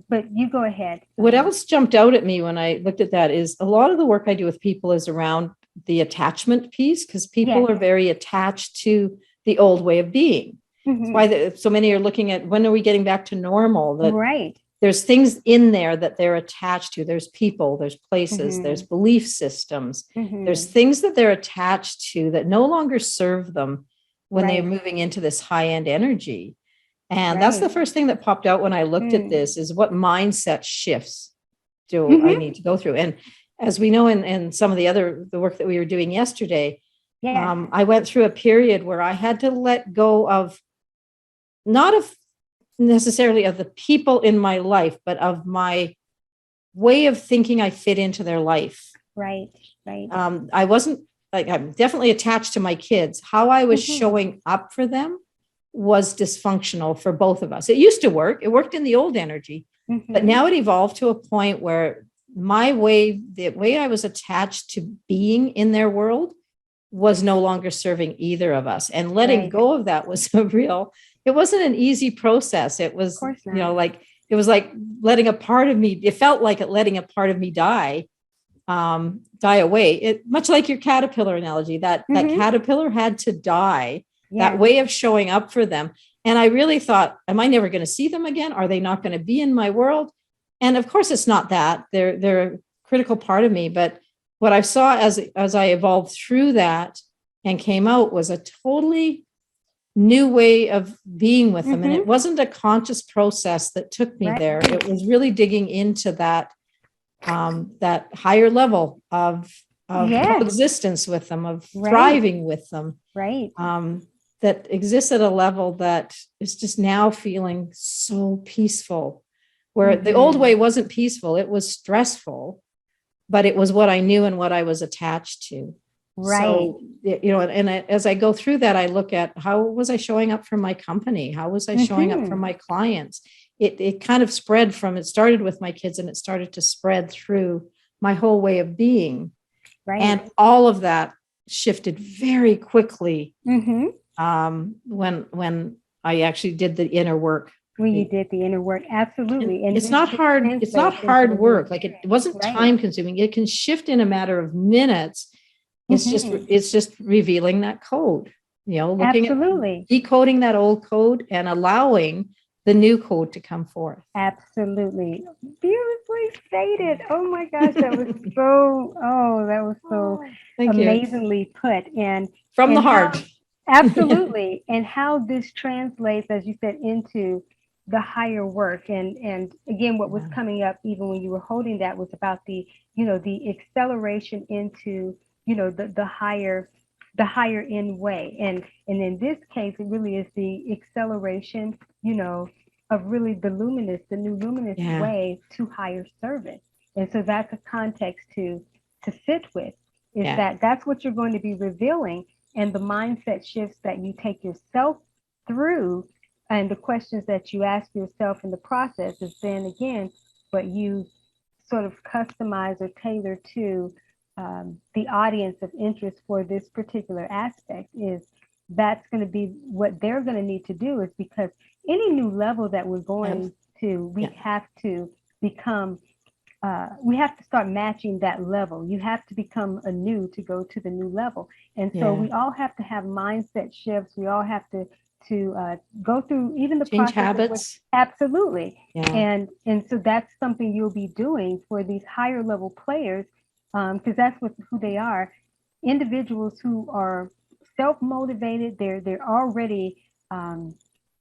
But you go ahead. What else jumped out at me when I looked at that is a lot of the work I do with people is around the attachment piece, because people are very attached to the old way of being. That's why so many are looking at when are we getting back to normal. That there's things in there that they're attached to. There's people, there's places, there's belief systems. There's things that they're attached to that no longer serve them when they're moving into this high-end energy. And that's the first thing that popped out when I looked at this is what mindset shifts do I need to go through? And as we know in some of the work that we were doing yesterday, I went through a period where I had to let go of not of necessarily of the people in my life, but of my way of thinking I fit into their life. Right. I wasn't like, I'm definitely attached to my kids. How I was showing up for them was dysfunctional for both of us. It used to work. It worked in the old energy, but now it evolved to a point where the way I was attached to being in their world was no longer serving either of us. And letting go of that was it wasn't an easy process. It was, it was like letting a part of me, it felt like letting a part of me die away. Much like your caterpillar analogy, that caterpillar had to die. That way of showing up for them. And I really thought, am I never going to see them again? Are they not going to be in my world? And of course, it's not that. They're a critical part of me. But what I saw as I evolved through that and came out was a totally new way of being with them. And it wasn't a conscious process that took me there. It was really digging into that higher level of coexistence with them, of thriving with them. That exists at a level that is just now feeling so peaceful, where the old way wasn't peaceful. It was stressful. but it was what I knew and what I was attached to. Right. So, and as I go through that, I look at how was I showing up for my company? How was I showing up for my clients? It kind of spread it started with my kids and it started to spread through my whole way of being. Right. And all of that shifted very quickly when I actually did the inner work. When you did the inner work, absolutely. And it's not hard. It's not hard work. Like it wasn't time consuming. It can shift in a matter of minutes. It's just revealing that code, looking at decoding that old code and allowing the new code to come forth. Absolutely. Beautifully stated. Oh my gosh, that was so amazingly put. And from the heart. Absolutely. And how this translates, as you said, into the higher work. And again, what was coming up even when you were holding that was about the acceleration into, the higher end way. And in this case, it really is the acceleration, of really the new luminous way to higher service. And so that's a context to sit with, is that's what you're going to be revealing. And the mindset shifts that you take yourself through and the questions that you ask yourself in the process is then again what you sort of customize or tailor to the audience of interest for this particular aspect. Is that's going to be what they're going to need to do, is because any new level that we're going to, we have to become, we have to start matching that level. You have to become anew to go to the new level. And so we all have to have mindset shifts. We all have to go through even the change process habits. Absolutely. And so that's something you'll be doing for these higher level players, because that's who they are. Individuals who are self-motivated, they're already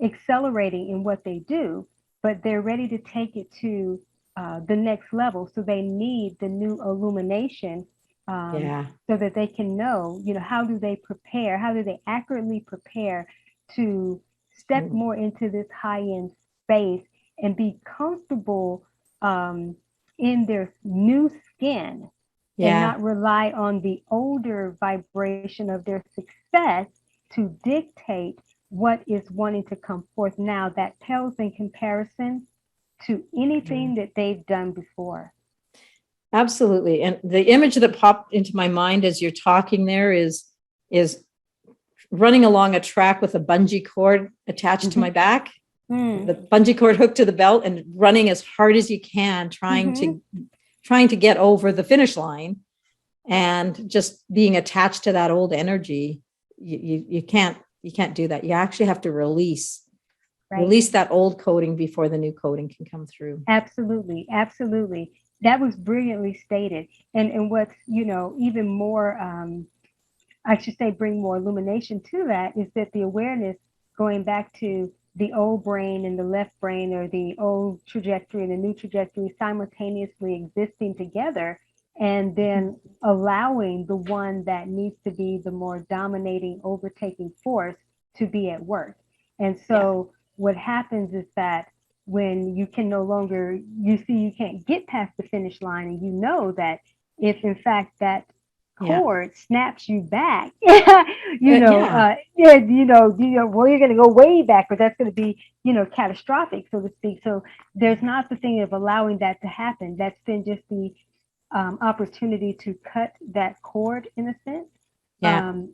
accelerating in what they do, but they're ready to take it to the next level. So they need the new illumination so that they can know, how do they prepare? How do they accurately prepare to step more into this high-end space and be comfortable in their new skin and not rely on the older vibration of their success to dictate what is wanting to come forth now that pales in comparison to anything that they've done before. Absolutely. And the image that popped into my mind as you're talking there is running along a track with a bungee cord attached to my back, the bungee cord hooked to the belt, and running as hard as you can, trying to get over the finish line, and just being attached to that old energy. You can't do that. You actually have to release that old coding before the new coding can come through. Absolutely. Absolutely. That was brilliantly stated. And what's, even more, I should say, bring more illumination to that, is that the awareness, going back to the old brain and the left brain, or the old trajectory and the new trajectory simultaneously existing together, and then allowing the one that needs to be the more dominating, overtaking force to be at work. And so what happens is that when you can no longer, you can't get past the finish line, and you know that if in fact that cord snaps you back, well, you're going to go way back, but that's going to be, catastrophic, so to speak. So there's not the thing of allowing that to happen. That's then just the opportunity to cut that cord in a sense,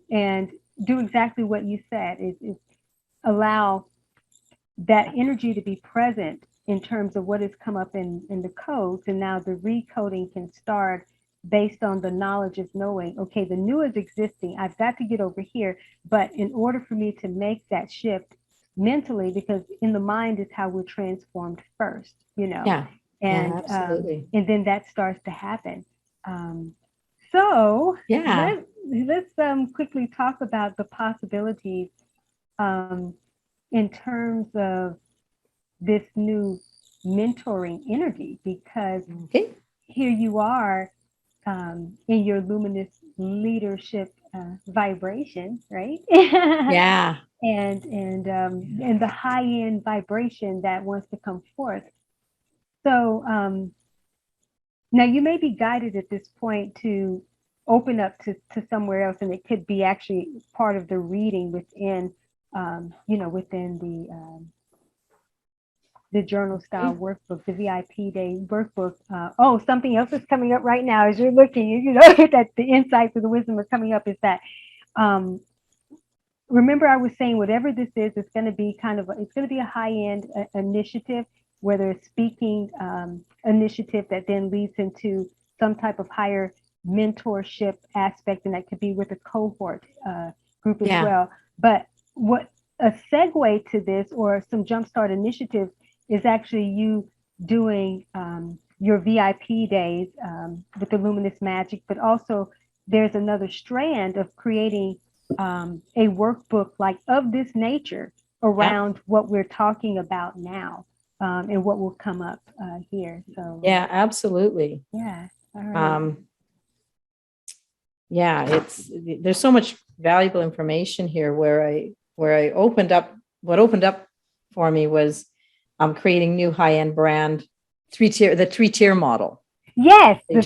and do exactly what you said, is allow that energy to be present in terms of what has come up in the codes. And now the recoding can start based on the knowledge of knowing, okay, the new is existing. I've got to get over here. But in order for me to make that shift mentally, because in the mind is how we're transformed first, absolutely. And then that starts to happen. Let's quickly talk about the possibilities in terms of this new mentoring energy, because here you are in your luminous leadership vibration, right? And the high end vibration that wants to come forth. So Now you may be guided at this point to open up to somewhere else, and it could be actually part of the reading within, within the journal style workbook, the VIP day workbook. Something else is coming up right now as you're looking, that the insights of the wisdom are coming up is that, remember I was saying, whatever this is, it's going to be it's going to be a high-end initiative, whether it's speaking initiative that then leads into some type of higher mentorship aspect, and that could be with a cohort group as well. But what a segue to this, or some jumpstart initiatives, is actually you doing your VIP days with the Luminous Magic, but also there's another strand of creating a workbook like of this nature around what we're talking about now, and what will come up here. So yeah, absolutely. Yeah. All right. There's so much valuable information here where I opened up. What opened up for me was creating new high-end brand, the three-tier model. Yes, the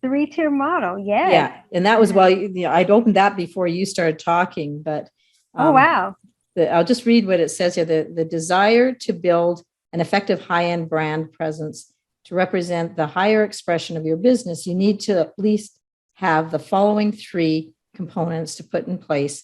three-tier model. Yes. Yeah, and that was I'd opened that before you started talking, but wow. I'll just read what it says here. The desire to build an effective high-end brand presence to represent the higher expression of your business, you need to at least have the following three components to put in place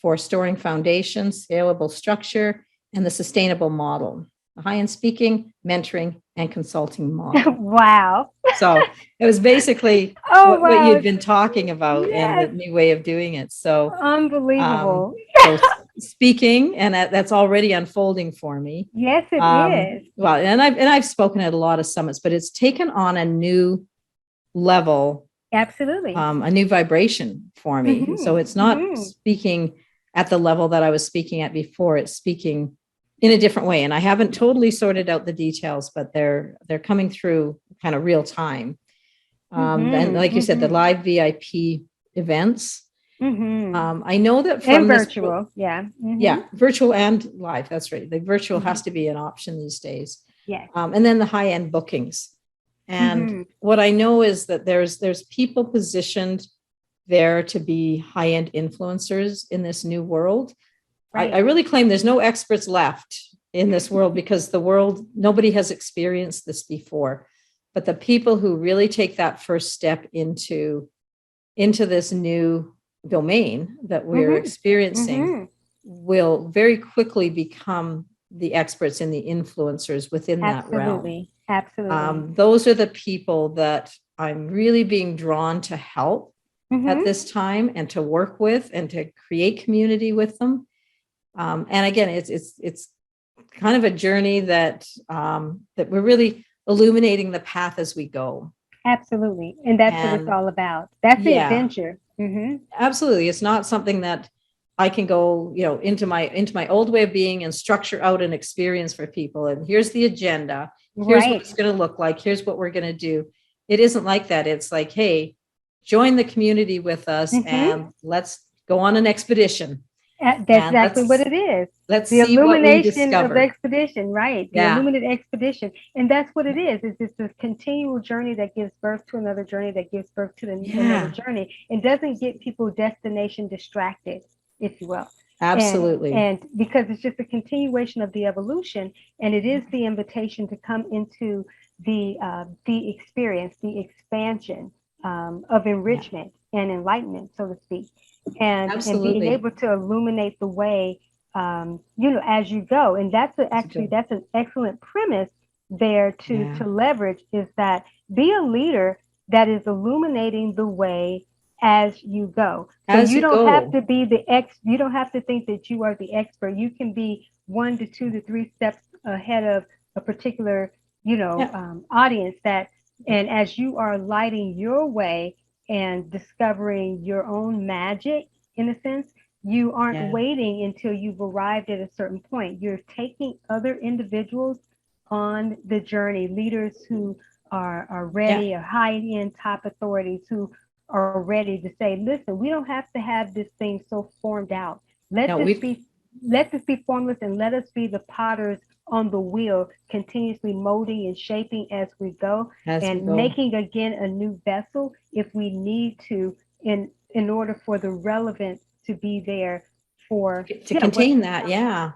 for storing foundation, scalable structure, and the sustainable model: the high-end speaking, mentoring, and consulting model. Wow. So it was basically what you'd been talking about, and the new way of doing it. So unbelievable. So speaking, and that's already unfolding for me. Yes, it is. Well, and I've spoken at a lot of summits, but it's taken on a new level. Absolutely. A new vibration for me. Mm-hmm. So it's not speaking at the level that I was speaking at before. It's speaking in a different way. And I haven't totally sorted out the details, but they're coming through kind of real time. And like you said, the live VIP events. I know that from virtual, virtual and live. That's right. The virtual has to be an option these days. Yeah. And then the high-end bookings. And what I know is that there's people positioned there to be high-end influencers in this new world. Right. I really claim there's no experts left in this world, because nobody has experienced this before. But the people who really take that first step into this new domain that we're experiencing will very quickly become the experts and the influencers within that realm. Absolutely. Those are the people that I'm really being drawn to help at this time, and to work with, and to create community with them. And again, it's kind of a journey that we're really illuminating the path as we go. Absolutely. And that's what it's all about. That's the adventure. Absolutely. It's not something that I can go, into my old way of being and structure out an experience for people. And here's the agenda. Here's what it's going to look like. Here's what we're going to do. It isn't like that. It's like, hey, join the community with us and let's go on an expedition. That's exactly what it is. Let's the see what we illumination discover. of expedition, right? The illuminated expedition. And that's what it is. It's just a continual journey that gives birth to another journey that gives birth to another journey. It doesn't get people destination distracted, if you will. Absolutely. And because it's just a continuation of the evolution, and it is the invitation to come into the experience, the expansion of enrichment and enlightenment, so to speak. And being able to illuminate the way, as you go. And that's an excellent premise there to leverage, is that be a leader that is illuminating the way as you go. So you don't have to be you don't have to think that you are the expert. You can be 1 to 2 to 3 steps ahead of a particular, audience and as you are lighting your way and discovering your own magic, in a sense, you aren't waiting until you've arrived at a certain point. You're taking other individuals on the journey, leaders who are ready, or high-end top authorities who are ready to say, listen, we don't have to have this thing so formed out. Let this be formless, and let us be the potters on the wheel, continuously molding and shaping as we go, As we and go. making again a new vessel if we need to, in order for the relevance to be there for To contain that. Yeah.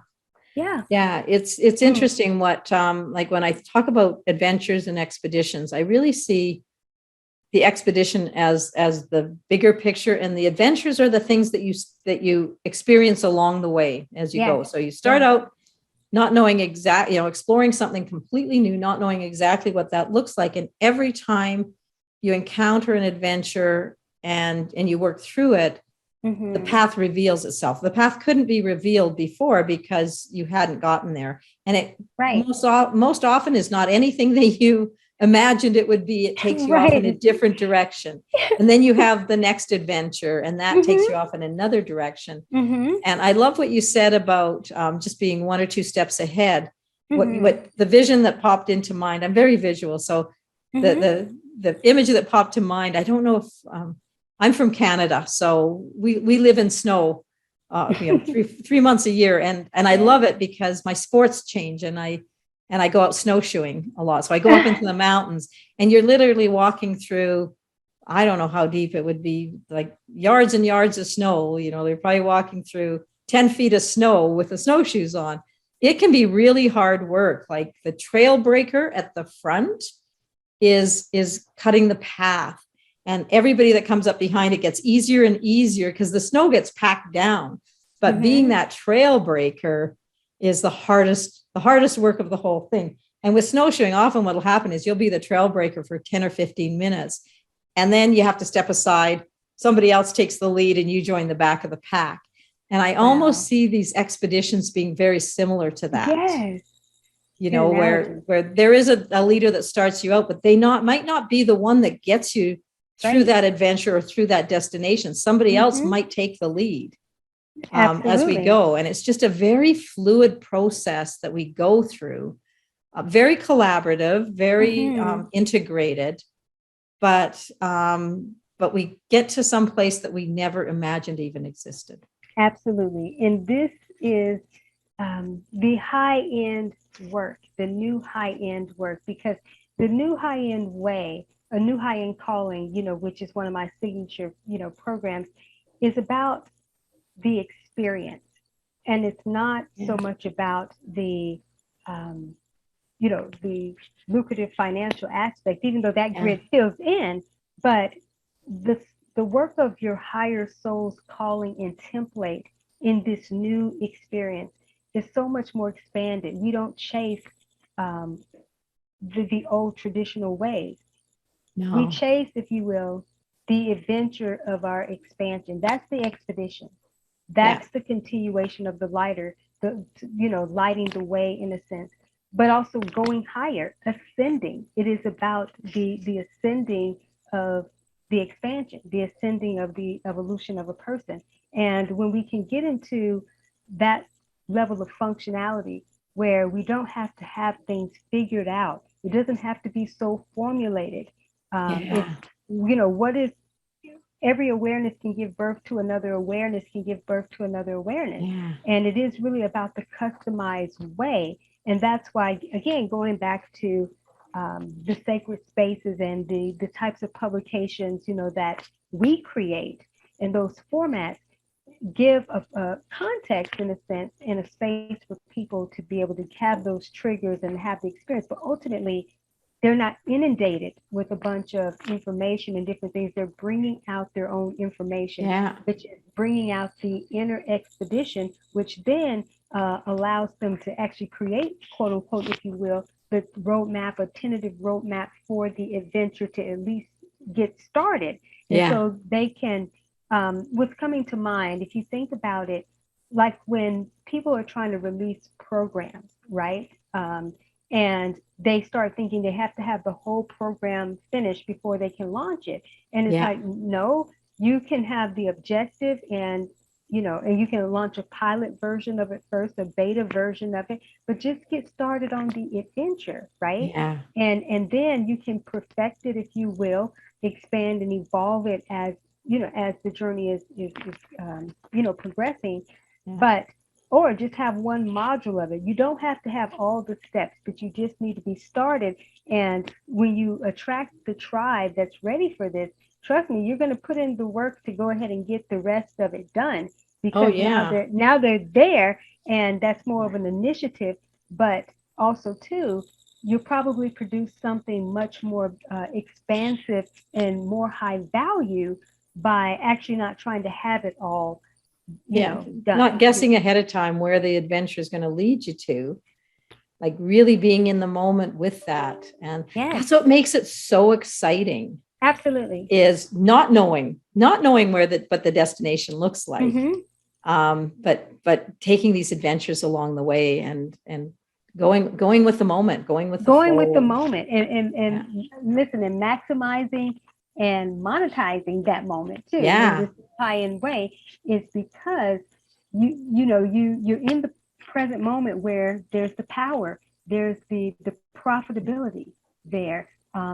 It's interesting what like when I talk about adventures and expeditions, I really see the expedition as the bigger picture, and the adventures are the things that you experience along the way as you go. So you start out not knowing exactly, exploring something completely new, not knowing exactly what that looks like, and every time you encounter an adventure and you work through it, the path reveals itself. The path couldn't be revealed before because you hadn't gotten there. And it most often is not anything that you imagined it would be. It takes you off in a different direction. And then you have the next adventure, and that takes you off in another direction. And I love what you said about just being one or two steps ahead. What the vision that popped into mind, I'm very visual. So the image that popped to mind, I don't know if I'm from Canada, so we live in snow, 3 months a year, and I love it because my sports change, and I go out snowshoeing a lot. So I go up into the mountains, and you're literally walking through, I don't know how deep it would be, like yards and yards of snow. They're probably walking through 10 feet of snow with the snowshoes on. It can be really hard work. Like the trail breaker at the front is cutting the path. And everybody that comes up behind it gets easier and easier because the snow gets packed down. But being that trail breaker is the hardest work of the whole thing. And with snowshoeing, often what will happen is you'll be the trail breaker for 10 or 15 minutes. And then you have to step aside. Somebody else takes the lead and you join the back of the pack. And I almost see these expeditions being very similar to that. Where there is a leader that starts you out, but they might not be the one that gets you through that adventure or through that destination. Somebody else might take the lead as we go. And it's just a very fluid process that we go through, very collaborative, very integrated, but we get to some place that we never imagined even existed. Absolutely. And this is the high-end work, the new high-end work, because the new high-end way, a new high-end calling, which is one of my signature, programs, is about the experience. And it's not so much about the, the lucrative financial aspect, even though that grid fills in, but the work of your higher soul's calling and template in this new experience is so much more expanded. We don't chase the old traditional ways. No. We chase, if you will, the adventure of our expansion. That's the expedition. That's the continuation of the lighter, lighting the way in a sense, but also going higher, ascending. It is about the ascending of the expansion, the ascending of the evolution of a person. And when we can get into that level of functionality where we don't have to have things figured out, it doesn't have to be so formulated. What is every awareness can give birth to another awareness, can give birth to another awareness. And it is really about the customized way. And that's why, again, going back to the sacred spaces and the types of publications, that we create in those formats give a context, in a sense, and a space for people to be able to have those triggers and have the experience. But ultimately, they're not inundated with a bunch of information and different things. They're bringing out their own information, which is bringing out the inner expedition, which then allows them to actually create, quote unquote, if you will, the roadmap, a tentative roadmap for the adventure to at least get started. And so they can, what's coming to mind, if you think about it, like when people are trying to release programs, right? And they start thinking they have to have the whole program finished before they can launch it. And it's like, no, you can have the objective and you can launch a pilot version of it first, a beta version of it, but just get started on the adventure, right? And then you can perfect it, if you will, expand and evolve it as, as the journey is progressing. But or just have one module of it. You don't have to have all the steps, but you just need to be started. And when you attract the tribe that's ready for this, trust me, you're going to put in the work to go ahead and get the rest of it done, Oh because yeah. now they're there, and that's more of an initiative. But also too, you'll probably produce something much more expansive and more high value by actually not trying to have it all, Yeah. Not done. guessing ahead of time where the adventure is going to lead you to, like really being in the moment with that. And Yes, that's what makes it so exciting, absolutely. is not knowing where the destination looks like. Hmm. But taking these adventures along the way, and going with the moment, going with the Going with the flow. moment, and listen, and maximizing and monetizing that moment too in Yeah. this high-end way, is because you're in the present moment where there's the power, there's the profitability there,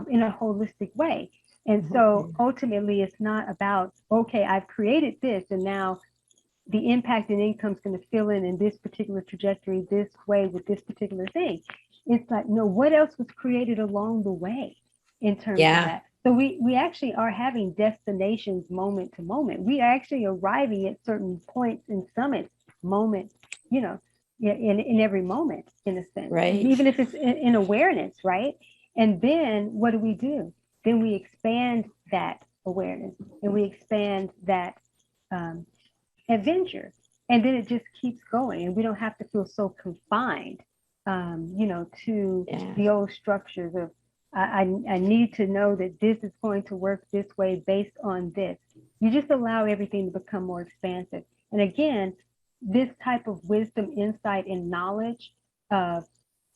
in a holistic way. And so ultimately, it's not about, okay, I've created this, and now the impact and income is going to fill in this particular trajectory, this way, with this particular thing. It's like, no, what else was created along the way in terms of Yeah. that? So we actually are having destinations moment to moment. We are actually arriving at certain points and summits moment, you know, in every moment, in a sense, Right. even if it's in awareness, right? And then what do? Then we expand that awareness, and we expand that um, adventure. And then it just keeps going, and we don't have to feel so confined, to Yeah. the old structures of, I need to know that this is going to work this way based on this. You just allow everything to become more expansive. And again, this type of wisdom, insight, and knowledge of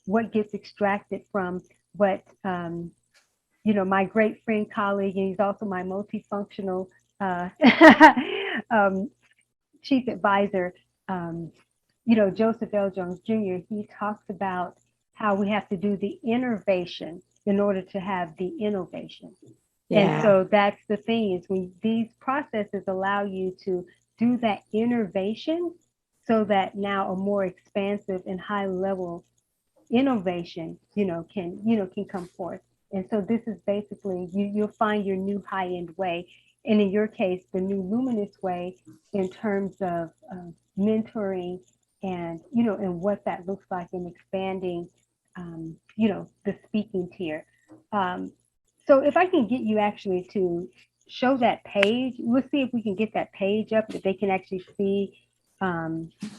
what gets extracted from what, my great friend, colleague, and he's also my multifunctional uh, um, chief advisor, um, Joseph L. Jones Jr., he talks about how we have to do the innovation in order to have the innovation. And Yeah. so that's the thing, is when these processes allow you to do that innovation, so that now a more expansive and high level innovation, can come forth. And so this is basically, you'll find your new high end way, and in your case, the new luminous way, in terms of mentoring, and what that looks like in expanding, the speaking tier. Um, so if I can get you actually to show that page, we'll see if we can get that page up that they can actually see, um, Let's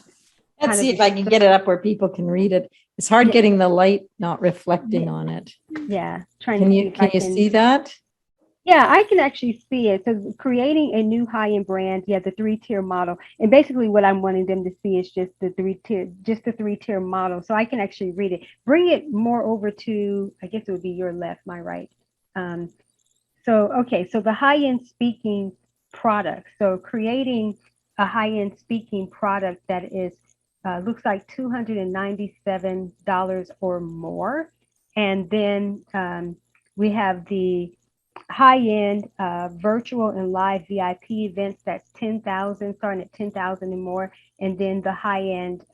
kind of see if I can get it up where people can read it. It's hard yeah, getting the light not reflecting on it. yeah, trying Can to see you if I can you can. see that? Yeah, I can actually see it. So creating a new high-end brand, yeah, the three-tier model. And basically what I'm wanting them to see is just the three-tier model. So I can actually read it. Bring it more over to, I guess it would be your left, my right. Um, okay, so the high-end speaking product. So creating a high-end speaking product that is, looks like $297 or more. And then we have the high-end virtual and live VIP events, that's 10,000, starting at 10,000 and more. And then the high-end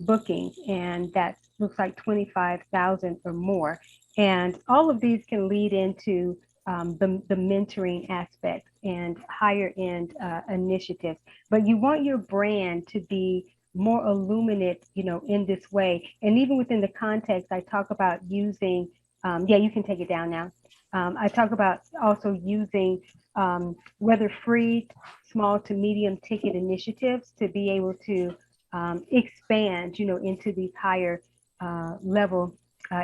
bookings, and that looks like 25,000 or more. And all of these can lead into the mentoring aspects and higher end initiatives. But you want your brand to be more illuminate, in this way. And even within the context, I talk about using, yeah, you can take it down now. I talk about also using, whether free, small to medium ticket initiatives, to be able to expand, into these higher level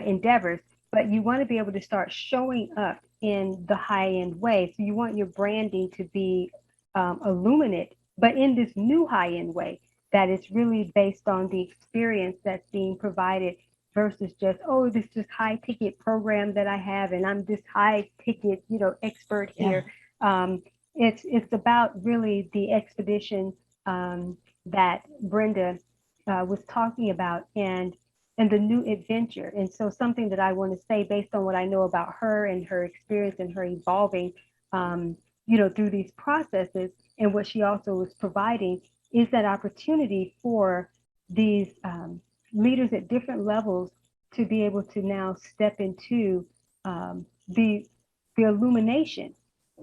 endeavors. But you want to be able to start showing up in the high end way. So you want your branding to be illuminate, but in this new high end way that is really based on the experience that's being provided, versus just, oh, this is high ticket program that I have, and I'm this high ticket, expert Yeah. here. It's about really the expedition that Brenda was talking about, and the new adventure. And so something that I want to say, based on what I know about her and her experience and her evolving, through these processes, and what she also was providing, is that opportunity for these leaders at different levels to be able to now step into the illumination,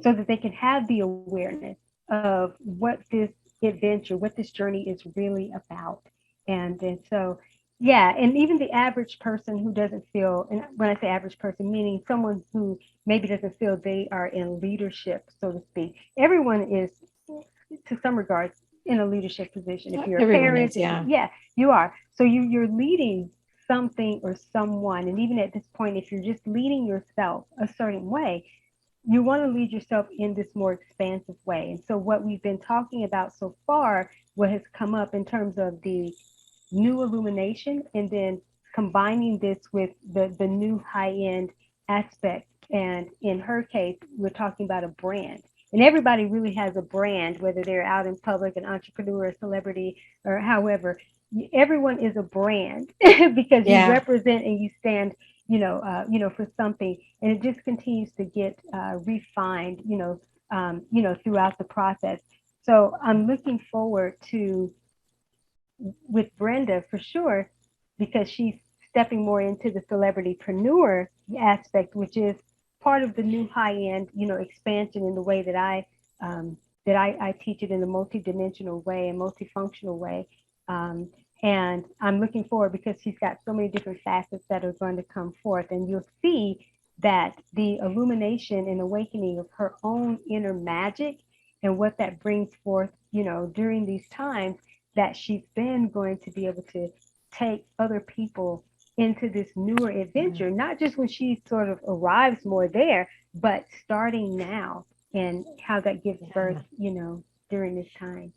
so that they can have the awareness of what this adventure, what this journey is really about. And so, yeah, and even the average person who doesn't feel, and when I say average person, meaning someone who maybe doesn't feel they are in leadership, so to speak. Everyone is, to some regards, in a leadership position. If you're a Everyone parent, is, yeah. yeah, you are. So you're leading something or someone. And even at this point, if you're just leading yourself a certain way, you want to lead yourself in this more expansive way. And so what we've been talking about so far, what has come up in terms of the new illumination, and then combining this with the new high-end aspect. And in her case, we're talking about a brand. And everybody really has a brand, whether they're out in public, an entrepreneur, a celebrity, or however. Everyone is a brand because you represent and you stand, for something, and it just continues to get refined, throughout the process. So I'm looking forward to, with Brenda for sure, because she's stepping more into the celebritypreneur aspect, which is part of the new high-end, expansion in the way that I teach it, in a multidimensional way and multifunctional way. And I'm looking forward, because she's got so many different facets that are going to come forth, and you'll see that the illumination and awakening of her own inner magic and what that brings forth, during these times, that she's then going to be able to take other people into this newer adventure, not just when she sort of arrives more there, but starting now, and how that gives birth, during this time.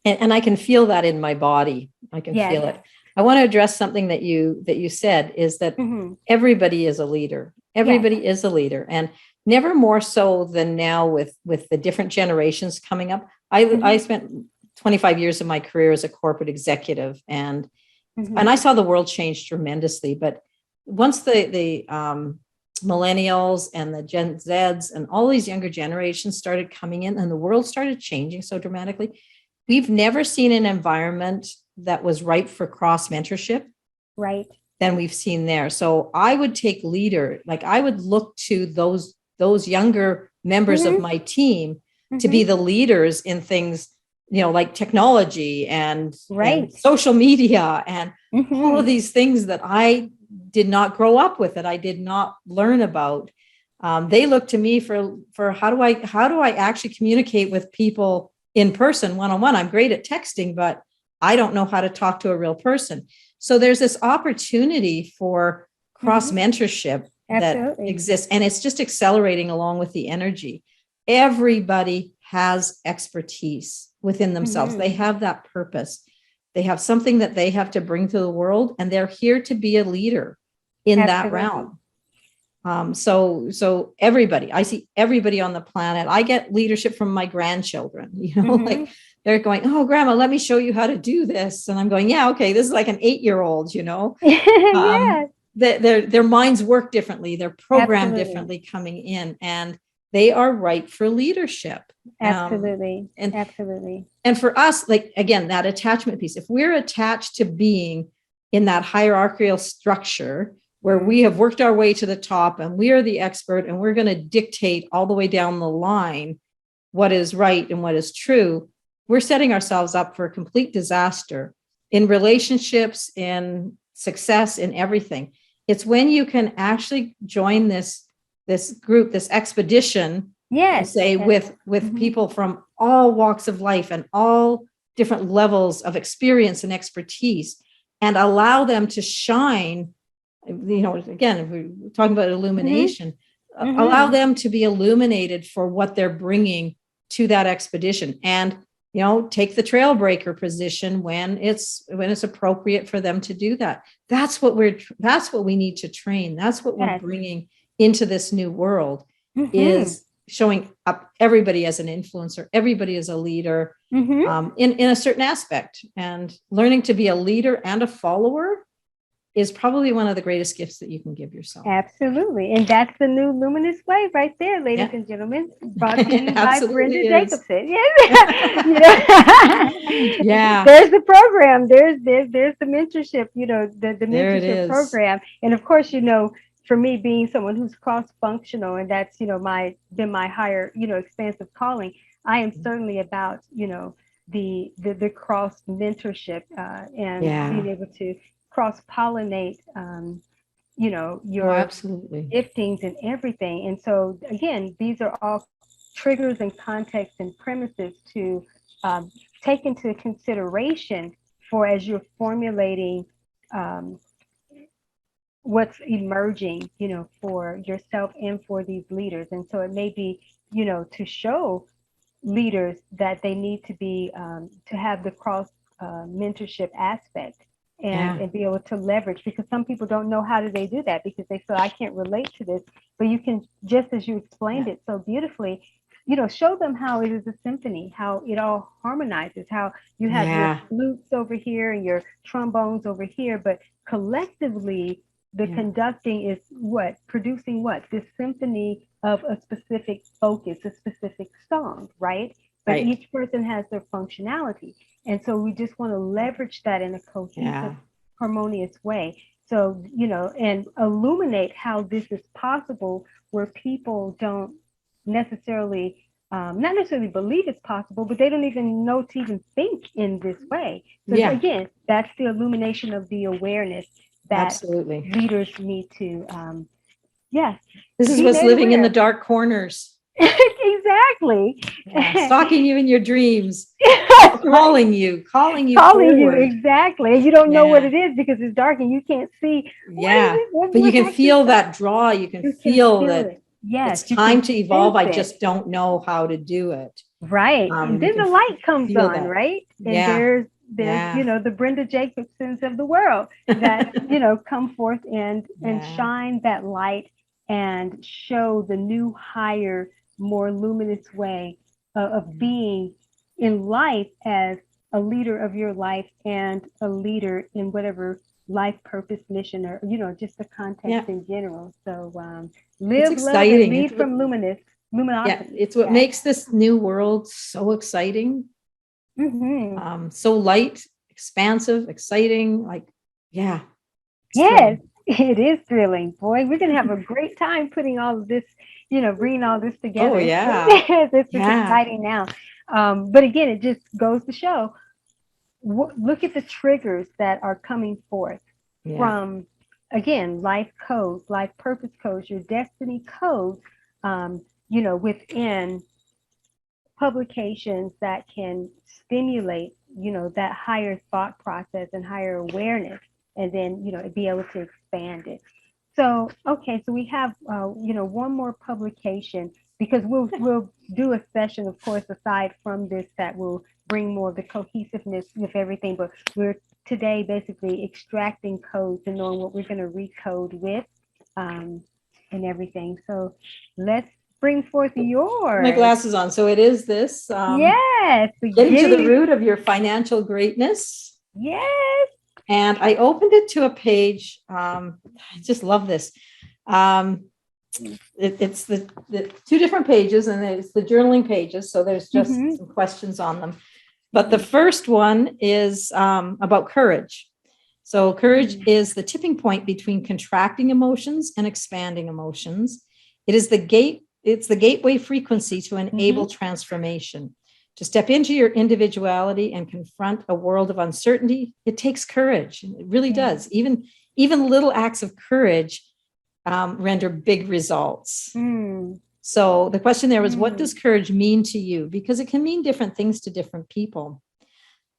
And I can feel that in my body. I can feel it. I want to address something that you said, is that everybody is a leader. Everybody is a leader, and never more so than now with the different generations coming up. I spent 25 years of my career as a corporate executive, and I saw the world change tremendously. But once the millennials and the Gen Zs and all these younger generations started coming in, and the world started changing so dramatically, we've never seen an environment that was ripe for cross mentorship, right, than we've seen there. So I would take leader, like I would look to those younger members of my team to be the leaders in things, like technology and social media and all of these things that I did not grow up with, that I did not learn about. They look to me for how do I actually communicate with people in person, one-on-one. I'm great at texting, but I don't know how to talk to a real person. So there's this opportunity for cross mentorship that exists, and it's just accelerating along with the energy. Everybody has expertise within themselves. They have that purpose. They have something that they have to bring to the world, and they're here to be a leader in that realm. So everybody, I see everybody on the planet. I get leadership from my grandchildren, like they're going, "Oh, grandma, let me show you how to do this." And I'm going, "Yeah, okay, this is like an 8-year-old, their minds work differently. They're programmed differently coming in, and they are ripe for leadership. Absolutely. And for us, like, again, that attachment piece, if we're attached to being in that hierarchical structure where we have worked our way to the top and we are the expert and we're going to dictate all the way down the line what is right and what is true, we're setting ourselves up for a complete disaster in relationships, in success, in everything. It's when you can actually join this group, this expedition, with people from all walks of life and all different levels of experience and expertise, and allow them to shine. Again, if we're talking about illumination, allow them to be illuminated for what they're bringing to that expedition, and take the trailbreaker position when it's appropriate for them to do that. That's what we need to train. That's what we're bringing into this new world, is showing up everybody as an influencer, everybody as a leader, in a certain aspect, and learning to be a leader and a follower is probably one of the greatest gifts that you can give yourself. Absolutely. And that's the new luminous way right there, ladies Yeah. and gentlemen. Brought to you by Absolutely Brenda is. Jacobson. Yes. You know, Yeah. There's the program. There's the mentorship, the There it mentorship is. program. And of course, for me being someone who's cross-functional, and that's, been my higher, expansive calling, I am certainly about, the cross mentorship and Yeah. being able to cross-pollinate, Oh, your absolutely. giftings and everything. And so again, these are all triggers and contexts and premises to take into consideration for as you're formulating what's emerging, for yourself and for these leaders. And so it may be, to show leaders that they need to be to have the cross mentorship aspect and be able to leverage, because some people don't know how do they do that, because they feel I can't relate to this. But you can, just as you explained it so beautifully, show them how it is a symphony, how it all harmonizes, how you have your flutes over here and your trombones over here, but collectively the conducting is producing this symphony of a specific focus, a specific song, right? But each person has their functionality. And so we just want to leverage that in a cohesive, harmonious way. So, and illuminate how this is possible, where people don't necessarily, not necessarily believe it's possible, but they don't even know to even think in this way. So again, that's the illumination of the awareness that leaders need to, This is what's living in the dark corners. Exactly. Stalking you in your dreams, calling you exactly. And you don't know what it is because it's dark and you can't see. But you can feel that draw. You can feel that it's time to evolve. I just don't know how to do it. Right. And then the light comes on, right? And there's the Brenda Jacobsons of the world that, come forth and shine that light and show the new, higher, more luminous way of being in life as a leader of your life and a leader in whatever life purpose, mission, or, just the context in general. So live, love, and lead from luminosity. It's what makes this new world so exciting. So light, expansive, exciting, yes, thrilling. It is thrilling. Boy, we're gonna have a great time putting all of this, bringing all this together. This is exciting now. But again, it just goes to show, look at the triggers that are coming forth from, again, life codes, life purpose codes, your destiny codes, within publications that can stimulate, that higher thought process and higher awareness, and then, be able to expand it. So, okay, so we have, one more publication, because we'll do a session, of course, aside from this, that will bring more of the cohesiveness with everything. But we're today basically extracting codes and knowing what we're going to recode with and everything. So let's bring forth yours. My glasses on. So it is this. Yes. Getting to the root of your financial greatness. Yes. And I opened it to a page. I just love this. It's the two different pages, and it's the journaling pages. So there's just some questions on them. But the first one is about courage. So courage is the tipping point between contracting emotions and expanding emotions. It is it's the gateway frequency to enable transformation. To step into your individuality and confront a world of uncertainty, it takes courage. It really does. Even little acts of courage render big results. So the question there was, what does courage mean to you? Because it can mean different things to different people.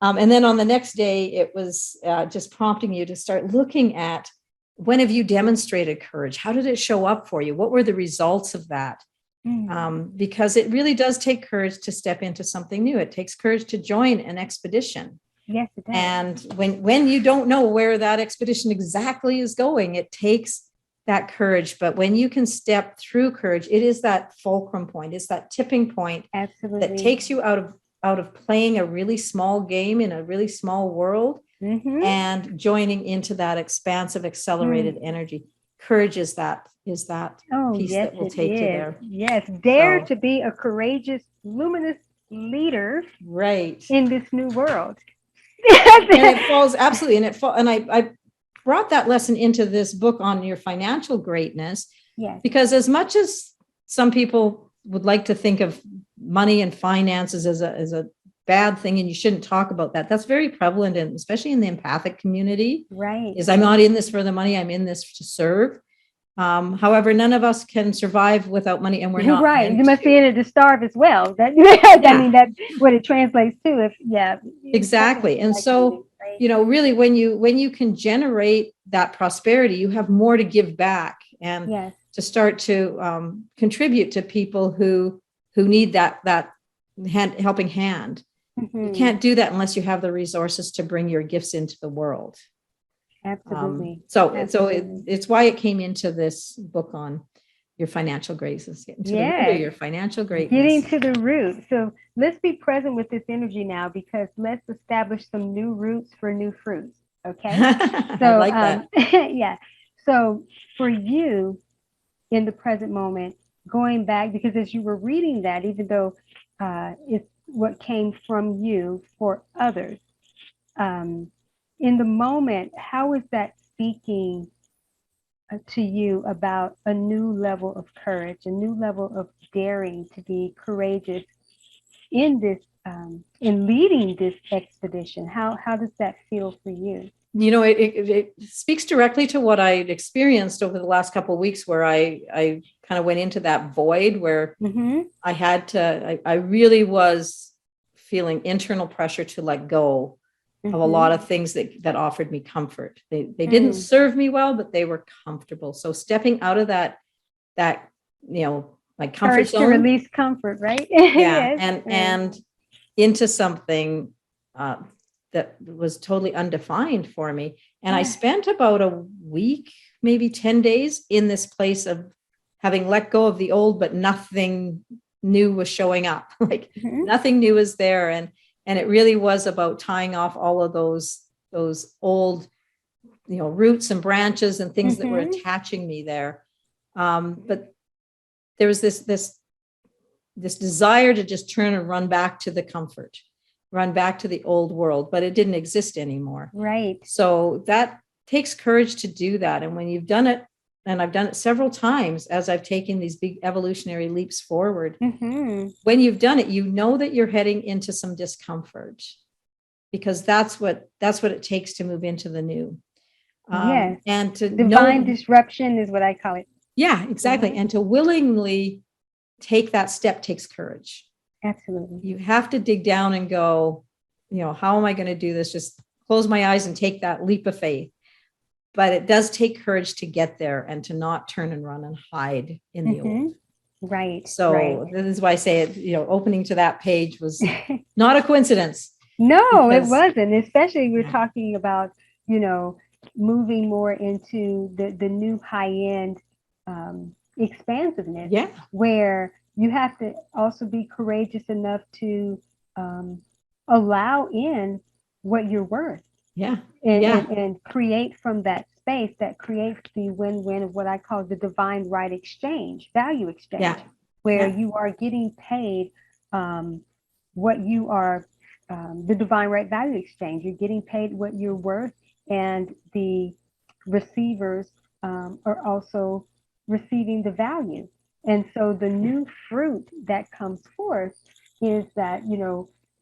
And then on the next day, it was just prompting you to start looking at, when have you demonstrated courage? How did it show up for you? What were the results of that? Because it really does take courage to step into something new. It takes courage to join an expedition. Yes, it does. And when you don't know where that expedition exactly is going, it takes that courage. But when you can step through courage, it is that fulcrum point. It's that tipping point that takes you out of playing a really small game in a really small world and joining into that expansive, accelerated energy. Courage is that piece that will take you there. Yes, dare to be a courageous, luminous leader, right, in this new world. And it falls absolutely, and I brought that lesson into this book on your financial greatness. Yes, because as much as some people would like to think of money and finances as a bad thing, and you shouldn't talk about that, that's very prevalent, and especially in the empathic community. Right. Is I'm not in this for the money, I'm in this to serve. However, none of us can survive without money, and we're not. Right. You must be in it to starve as well. That I mean, that's what it translates to. Exactly. And so, really, when you can generate that prosperity, you have more to give back, and to start to contribute to people who need that helping hand. You can't do that unless you have the resources to bring your gifts into the world. Absolutely. So it's why it came into this book on your financial graces, getting to the root of your financial greatness. Getting to the root. So let's be present with this energy now, because let's establish some new roots for new fruits. Okay. So I like that. Yeah. So for you in the present moment, going back, because as you were reading that, even though it's what came from you for others, in the moment, how is that speaking to you about a new level of courage, a new level of daring to be courageous in this, in leading this expedition? How does that feel for you? It speaks directly to what I experienced over the last couple of weeks, where I kind of went into that void where I really was feeling internal pressure to let go of a lot of things that offered me comfort. They didn't serve me well, but they were comfortable. So stepping out of that my comfort zone, to release comfort, right? and into something that was totally undefined for me. And I spent about a week, maybe 10 days in this place of having let go of the old, but nothing new was showing up. Nothing new is there. And it really was about tying off all of those old, roots and branches and things that were attaching me there. But there was this desire to just turn and run back to the comfort, run back to the old world, but it didn't exist anymore. Right. So that takes courage to do that. And when you've done it, and I've done it several times as I've taken these big evolutionary leaps forward, when you've done it, you know that you're heading into some discomfort, because that's what it takes to move into the new. And to divine disruption is what I call it. Yeah, exactly. And to willingly take that step takes courage. Absolutely. You have to dig down and go, how am I going to do this? Just close my eyes and take that leap of faith. But it does take courage to get there and to not turn and run and hide in the old. Right. So this is why I say it, opening to that page was not a coincidence. No, it wasn't. Especially we're talking about, moving more into the new high-end expansiveness. Yeah. Where you have to also be courageous enough to allow in what you're worth. Yeah. And create from that space that creates the win-win of what I call the divine right exchange, value exchange, where you are getting paid what you are, the divine right value exchange. You're getting paid what you're worth, and the receivers are also receiving the value. And so the new fruit that comes forth is that,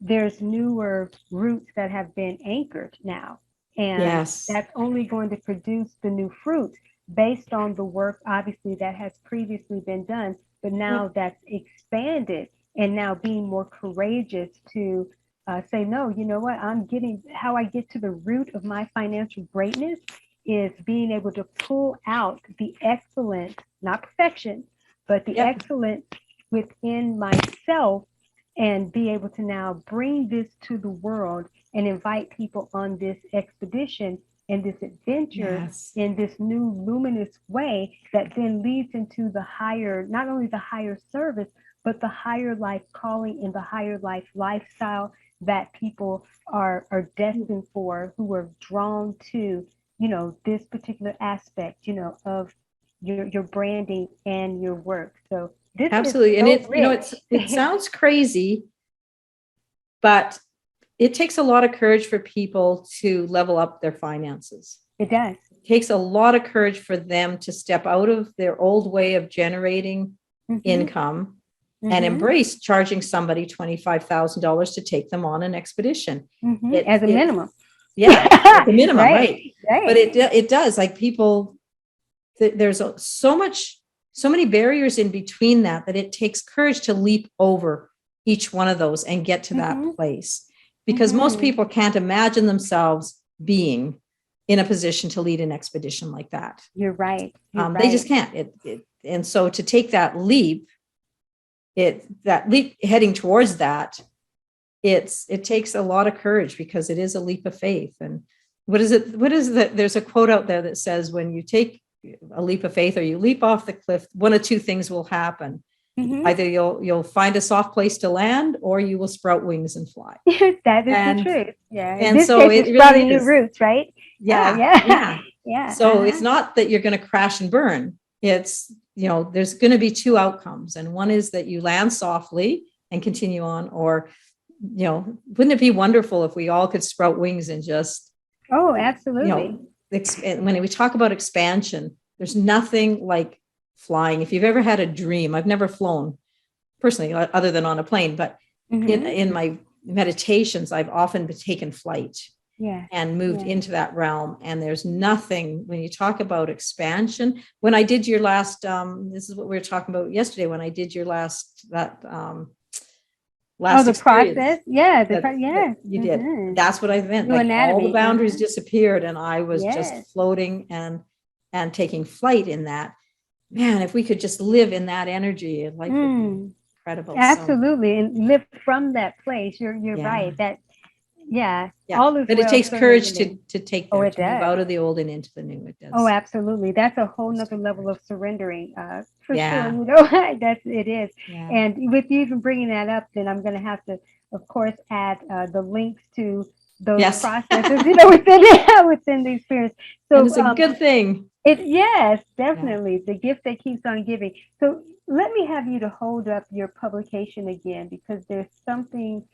there's newer roots that have been anchored now. And that's only going to produce the new fruit based on the work, obviously, that has previously been done, but now that's expanded, and now being more courageous to say, no, you know what, how I get to the root of my financial greatness is being able to pull out the excellence, not perfection, but the excellence within myself, and be able to now bring this to the world and invite people on this expedition and this adventure in this new luminous way that then leads into the higher, not only the higher service, but the higher life calling and the higher life lifestyle that people are destined for, who are drawn to, this particular aspect, of your branding and your work. So this is Absolutely. And so it rich. sounds crazy, but it takes a lot of courage for people to level up their finances. It does. It takes a lot of courage for them to step out of their old way of generating income and embrace charging somebody $25,000 to take them on an expedition. As a minimum. Yeah, at the minimum, right. But it does, like, people, there's so many barriers in between that it takes courage to leap over each one of those and get to that place, because most people can't imagine themselves being in a position to lead an expedition like that. You're right. They just can't. And so to take that leap, heading towards that, it takes a lot of courage, because it is a leap of faith. And there's a quote out there that says, when you take a leap of faith or you leap off the cliff, one of two things will happen. Either you'll find a soft place to land, or you will sprout wings and fly. That is the truth. Yeah. And this so case, it sprouting really is. new roots, right? Yeah. Yeah. So it's not that you're going to crash and burn. It's, there's going to be two outcomes. And one is that you land softly and continue on, or, wouldn't it be wonderful if we all could sprout wings and just, oh, absolutely. When we talk about expansion, there's nothing like flying. If you've ever had a dream, I've never flown personally, other than on a plane, but in my meditations, I've often taken flight and moved into that realm. And there's nothing, when you talk about expansion, when I did your last, this is what we were talking about yesterday, when I did your last the process. You did. That's what I meant. New anatomy. All the boundaries disappeared, and I was just floating and taking flight in that. Man, if we could just live in that energy, life would be incredible. Absolutely. And live from that place. You're right. That, all is but well, it takes courage to take to move out of the old and into the new. It does. Oh, absolutely. That's a whole nother level of surrendering, for sure. It is. Yeah. And with you even bringing that up, then I'm going to have to, of course, add the links to those processes, within the experience. So and it's a good thing. Yes, definitely. The gift that keeps on giving. So let me have you to hold up your publication again, because there's something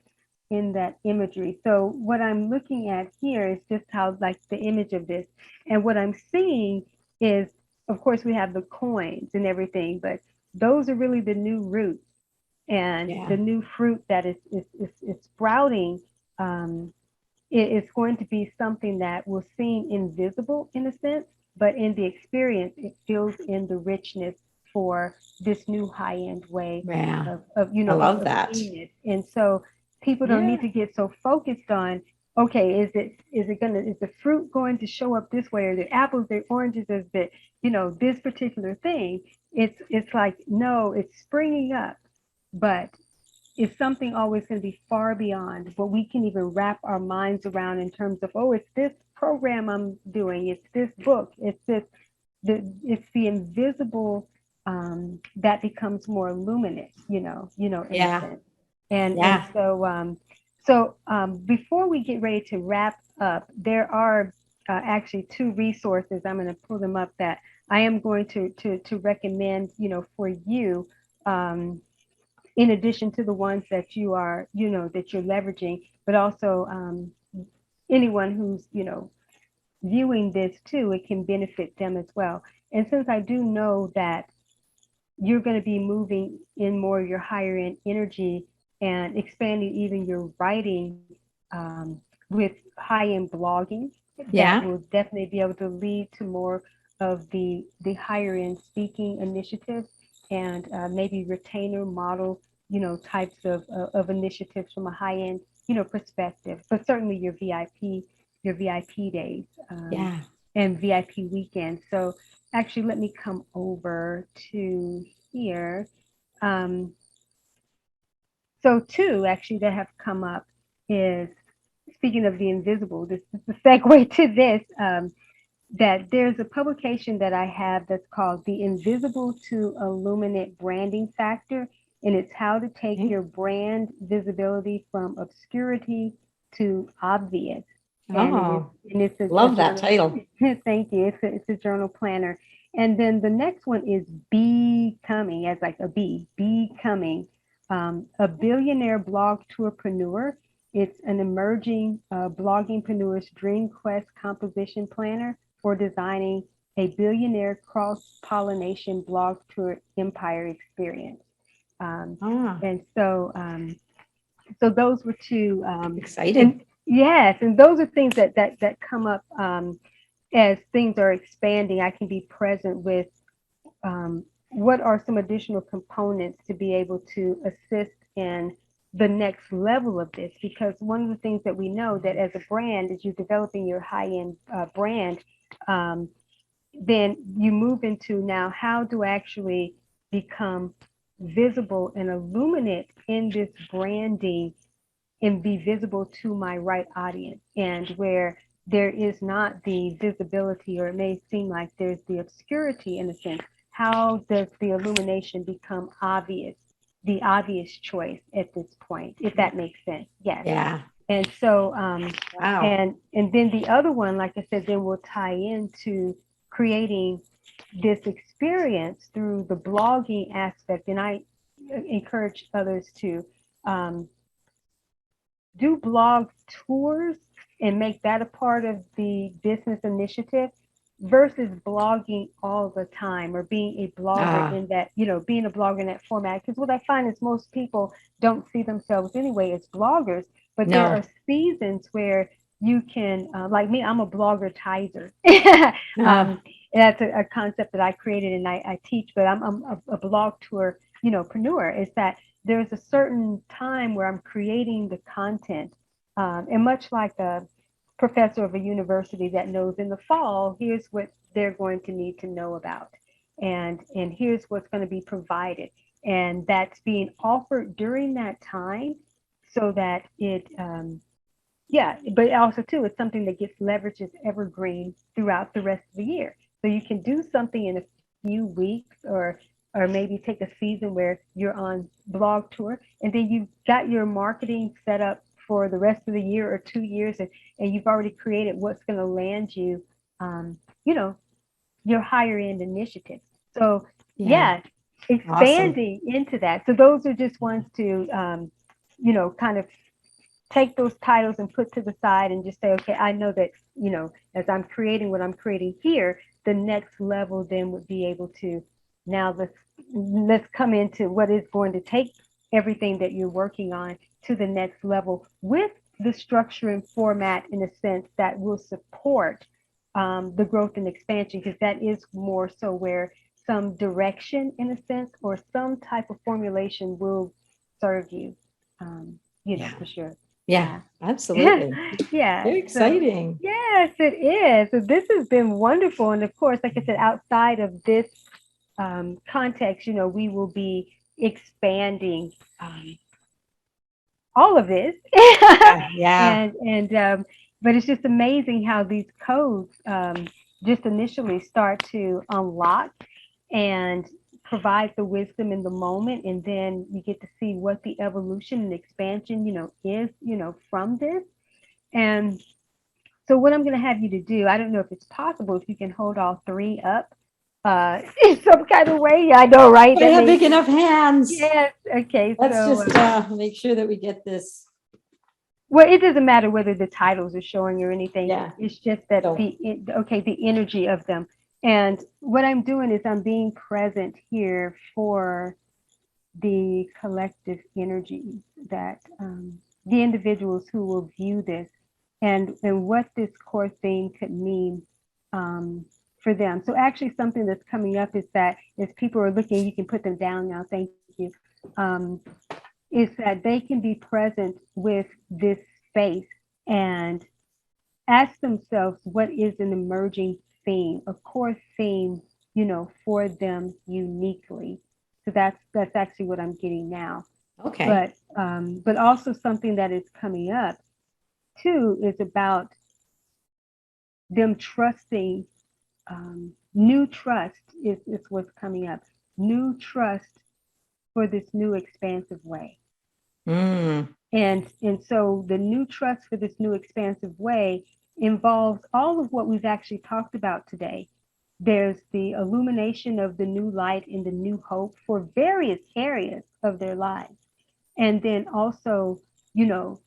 in that imagery. So what I'm looking at here is just how, like, the image of this, and what I'm seeing is, of course, we have the coins and everything, but those are really the new roots and the new fruit that is sprouting. It's going to be something that will seem invisible in a sense, but in the experience, it fills in the richness for this new high-end way of I love that. And so people don't need to get so focused on, okay, is the fruit going to show up this way, or the apples, the oranges, is the, this particular thing. It's like, no, it's springing up, but it's something always going to be far beyond what we can even wrap our minds around in terms of, oh, it's this program I'm doing, it's this book, it's the invisible that becomes more luminous, in a sense. And so before we get ready to wrap up, there are actually two resources. I'm going to pull them up that I am going to recommend, for you, in addition to the ones that you are, that you're leveraging, but also anyone who's, viewing this too, it can benefit them as well. And since I do know that you're going to be moving in more your higher end energy and expanding even your writing with high end blogging, that will definitely be able to lead to more of the higher end speaking initiatives and maybe retainer model, types of initiatives from a high end, perspective, but certainly your VIP days and VIP weekends. So actually, let me come over to here. So two actually that have come up is, speaking of the invisible, this is the segue to this, that there's a publication that I have that's called The Invisible to Illuminate Branding Factor and it's how to take your brand visibility from obscurity to obvious. Oh, And it's a love that journal. title. Thank you. It's a journal planner. And then the next one is Becoming, as like a bee, Becoming, a billionaire blog tourpreneur. It's an emerging bloggingpreneur's dream quest composition planner for designing a billionaire cross-pollination blog tour empire experience. And so those were two. Exciting. Yes, and those are things that come up as things are expanding. I can be present with what are some additional components to be able to assist in the next level of this, because one of the things that we know that as a brand, as you're developing your high-end brand, then you move into now, how do I actually become visible and illuminate in this branding and be visible to my right audience, and where there is not the visibility, or it may seem like there's the obscurity in a sense, how does the illumination become obvious, the obvious choice at this point, if that makes sense? Yes. Yeah. And so Wow. and then the other one, like I said, then we'll tie into creating this experience through the blogging aspect. And I encourage others to do blog tours and make that a part of the business initiative versus blogging all the time, or being a blogger in that, being a blogger in that format. Because what I find is most people don't see themselves anyway as bloggers, but there are seasons where you can, like me, I'm a blogger-tizer. And that's a concept that I created and I teach, but I'm a blog tour, preneur, is that there's a certain time where I'm creating the content. And much like a professor of a university that knows in the fall, here's what they're going to need to know about. And here's what's going to be provided. And that's being offered during that time so that it, but also too, it's something that gets leveraged as evergreen throughout the rest of the year. So you can do something in a few weeks, or maybe take a season where you're on blog tour, and then you've got your marketing set up for the rest of the year or 2 years, and you've already created what's going to land you, your higher end initiative. So expanding into that. So those are just ones to, kind of take those titles and put to the side and just say, okay, I know that, as I'm creating what I'm creating here, the next level then would be able to, now let's come into what is going to take everything that you're working on to the next level, with the structure and format in a sense that will support the growth and expansion, because that is more so where some direction in a sense, or some type of formulation will serve you, for sure. Yeah, absolutely. Yeah. Very exciting. So, yes, it is. So this has been wonderful. And of course, like I said, outside of this context, we will be expanding all of this. But it's just amazing how these codes just initially start to unlock and provide the wisdom in the moment, and then you get to see what the evolution and expansion, is, from this. And so what I'm going to have you to do, I don't know if it's possible, if you can hold all three up in some kind of way. I know, right? I have big enough hands. Yes. Okay. Let's just make sure that we get this. Well, it doesn't matter whether the titles are showing or anything. Yeah. It's just that the energy of them. And what I'm doing is I'm being present here for the collective energy that the individuals who will view this, and what this core theme could mean for them. So actually something that's coming up is that as people are looking, you can put them down now, thank you, is that they can be present with this space and ask themselves, what is an emerging theme, a core theme, for them uniquely. So that's actually what I'm getting now. Okay. But also something that is coming up too is about them trusting. New trust is what's coming up. New trust for this new expansive way. Mm. And so the new trust for this new expansive way involves all of what we've actually talked about today. There's the illumination of the new light and the new hope for various areas of their lives. And then also, you know,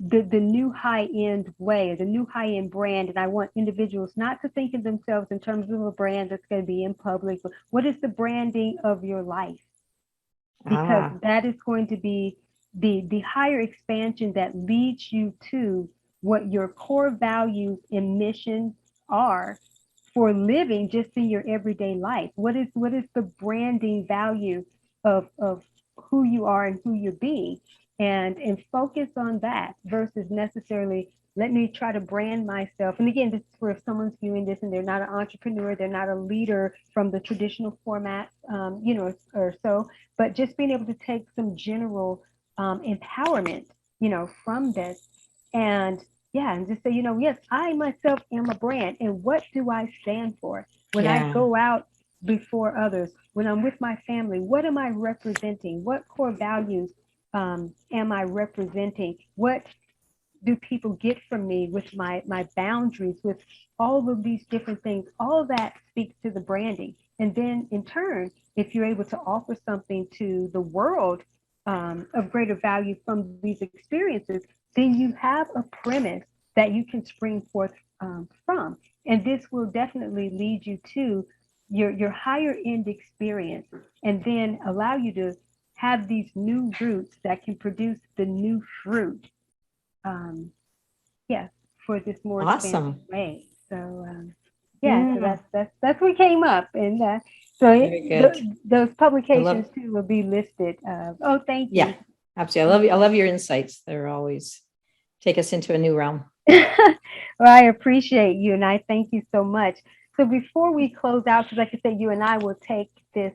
the new high-end way, the new high-end brand. And I want individuals not to think of themselves in terms of a brand that's going to be in public. But what is the branding of your life? Because that is going to be the higher expansion that leads you to what your core values and missions are for living just in your everyday life. What is the branding value of who you are and who you're being? And focus on that versus necessarily let me try to brand myself. And again, this is for if someone's viewing this and they're not an entrepreneur, they're not a leader from the traditional format, you know, or so, but just being able to take some general empowerment, you know, from this. And yeah, and just say, you know, yes, I myself am a brand. And what do I stand for? When I go out before others, when I'm with my family, what am I representing? What core values am I representing? What do people get from me with my boundaries, with all of these different things? All of that speaks to the branding. And then in turn, if you're able to offer something to the world of greater value from these experiences, then you have a premise that you can spring forth from. And this will definitely lead you to your higher end experience, and then allow you to have these new roots that can produce the new fruit. Yeah, for this more expansive way. So yeah, so that's what came up, and so those publications too will be listed. Oh, thank you. Yeah, absolutely. I love your insights. They're always take us into a new realm. Well, I appreciate you, and I thank you so much. So before we close out, because like I said, you and I will take this,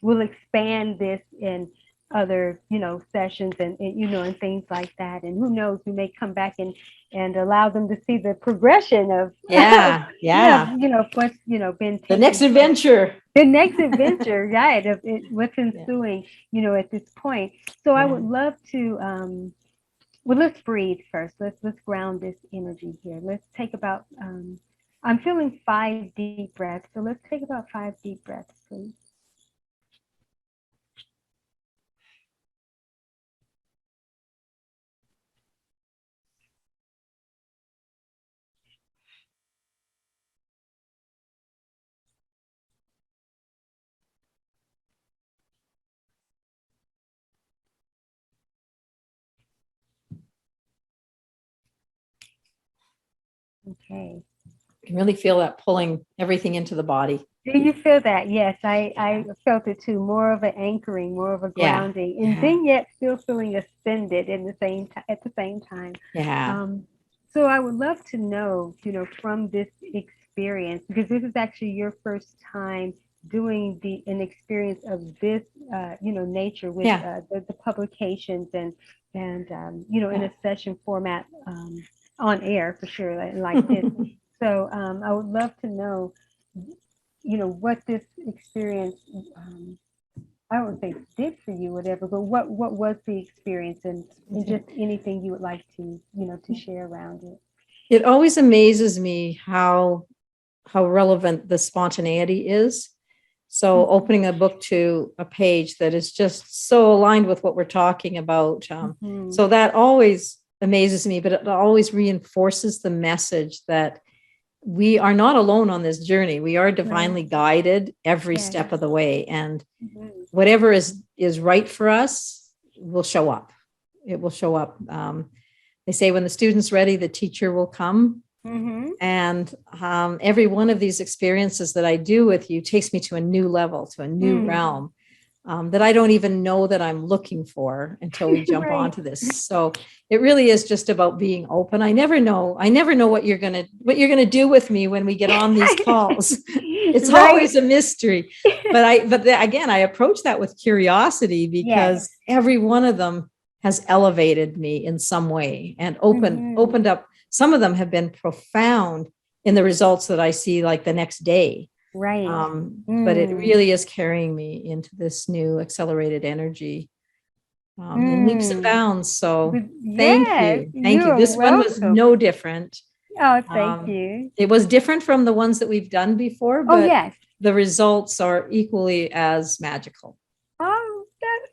we'll expand this in other, you know, sessions and you know, and things like that. And who knows, we may come back and allow them to see the progression of you know, what's, you know, been the next adventure. The next adventure, right? Of what's ensuing, you know, at this point. So I would love to. Well, let's breathe first. Let's ground this energy here. Let's take about. I'm feeling 5 deep breaths, so let's take about 5 deep breaths, please. Okay. You can really feel that pulling everything into the body. Do you feel that? Yes, I felt it too. More of an anchoring, more of a grounding, and then yet still feeling ascended in the same at the same time. Yeah. So I would love to know, you know, from this experience, because this is actually your first time doing an experience of this, you know, nature with the publications and you know, in a session format on air for sure, like this. So I would love to know, you know, what this experience, I don't say did for you, whatever, but what was the experience, and just anything you would like to, you know, to share around it. It always amazes me how relevant the spontaneity is. So opening a book to a page that is just so aligned with what we're talking about. So that always amazes me, but it always reinforces the message that we are not alone on this journey. We are divinely guided every step of the way. And whatever is right for us will show up. It will show up. They say when the student's ready, the teacher will come. And every one of these experiences that I do with you takes me to a new level, to a new realm that I don't even know that I'm looking for until we jump onto this. So it really is just about being open. I never know what you're gonna do with me when we get on these calls. It's always a mystery. But again, I approach that with curiosity because every one of them has elevated me in some way and opened up. Some of them have been profound in the results that I see, like the next day. Right. But it really is carrying me into this new accelerated energy in leaps and bounds. So thank Yes, you. Thank you. you're This one was welcome. no different. Oh, thank you. It was different from the ones that we've done before, Oh, but yes. the results are equally as magical.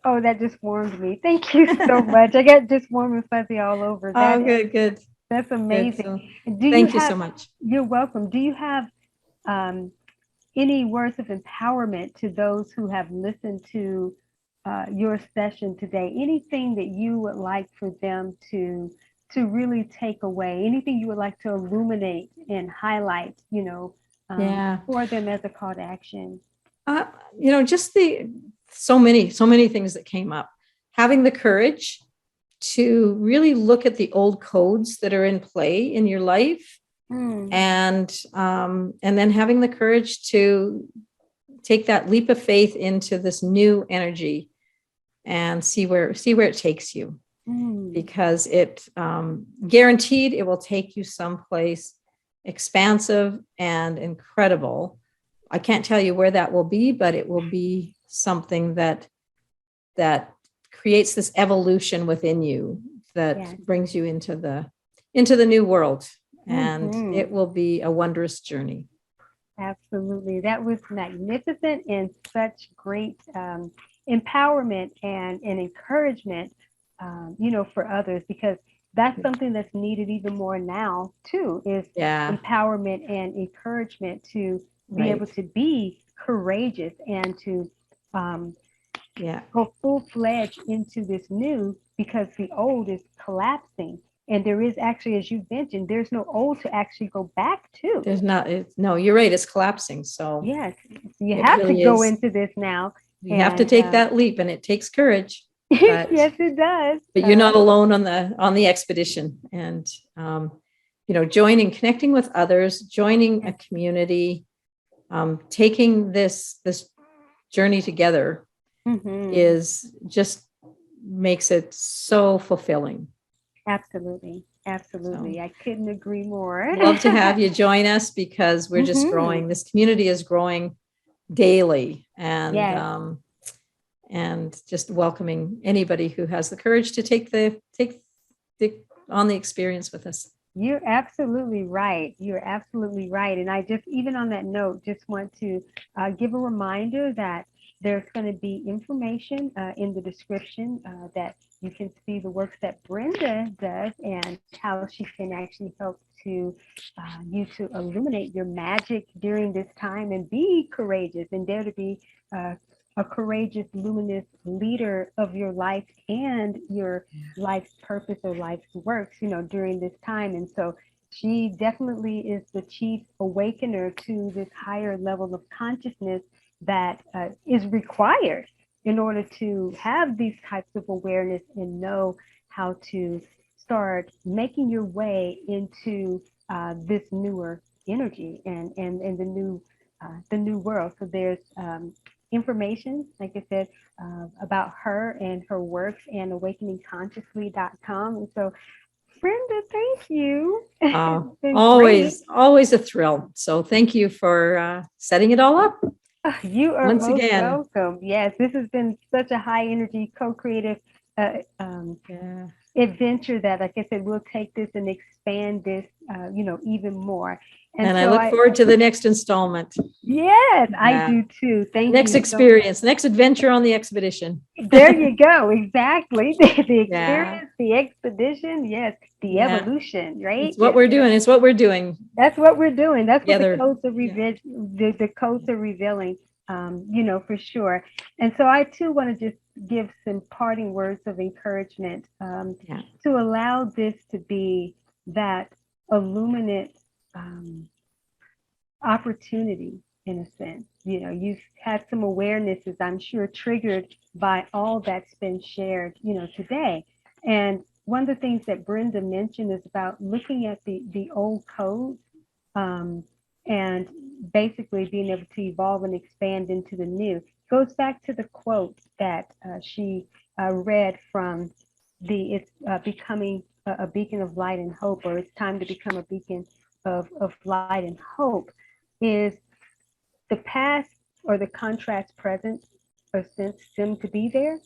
That just warmed me. Thank you so much. I got just warm and fuzzy all over. Oh, good. That's Good. amazing. So, Do you thank you so have, much. you're welcome. Do you have um, any words of empowerment to those who have listened to your session today? Anything that you would like for them to really take away? Anything you would like to illuminate and highlight, Yeah. for them as a call to action? Just so many things that came up. Having the courage to really look at the old codes that are in play in your life, and then having the courage to take that leap of faith into this new energy and see where it takes you, because it guaranteed it will take you someplace expansive and incredible. I can't tell you where that will be, but it will be something that creates this evolution within you that brings you into the new world, and it will be a wondrous journey. Absolutely. That was magnificent and such great empowerment and encouragement, for others, because that's something that's needed even more now too, is empowerment and encouragement to be able to be courageous and to go full-fledged into this new, because the old is collapsing. And there is actually, as you mentioned, there's no old to actually go back to. There's not. No, you're right. It's collapsing. So yes, you have really to go into this now. You have to take that leap, and it takes courage. But, yes, it does. But you're not alone on the expedition. And connecting with others, joining a community, taking this journey together is just makes it so fulfilling. Absolutely. So, I couldn't agree more. Love to have you join us, because we're just growing. This community is growing daily, and just welcoming anybody who has the courage to take on the experience with us. You're absolutely right. And I just, even on that note, just want to give a reminder that there's going to be information in the description that you can see the works that Brenda does and how she can actually help to you to illuminate your magic during this time and be courageous and dare to be a courageous, luminous leader of your life and your life's purpose or life's works, during this time. And so she definitely is the chief awakener to this higher level of consciousness that is required in order to have these types of awareness and know how to start making your way into this newer energy and the new world. So there's information, like I said, about her and her works and awakeningconsciously.com. And so, Brenda, thank you. Always a thrill. So thank you for setting it all up. You are most welcome. Yes, this has been such a high energy co-creative adventure that, like I said, we'll take this and expand this, even more. And so I look forward to the next installment. Yes, I do too. Thank you. Next experience, next adventure on the expedition. There you go. Exactly. The experience, the expedition. Yes, the evolution, right? It's what we're doing. It's what we're doing. That's what we're doing. That's what the codes are the codes are revealing, for sure. And so I too want to just give some parting words of encouragement to allow this to be that illuminate opportunity, in a sense. You've had some awarenesses, I'm sure, triggered by all that's been shared, today. And one of the things that Brenda mentioned is about looking at the old codes and basically being able to evolve and expand into the new. Goes back to the quote that she read from it's becoming a beacon of light and hope, or it's time to become a beacon of light and hope, is the past or the contrast present or sense seem to be there,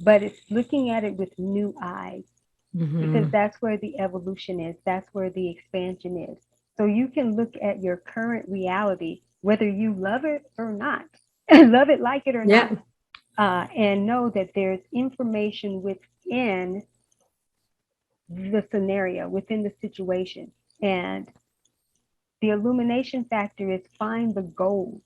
but it's looking at it with new eyes, because that's where the evolution is. That's where the expansion is. So you can look at your current reality, whether you love it or not, love it, like it or Yeah. not, and know that there's information within the scenario, within the situation. And the illumination factor is find the gold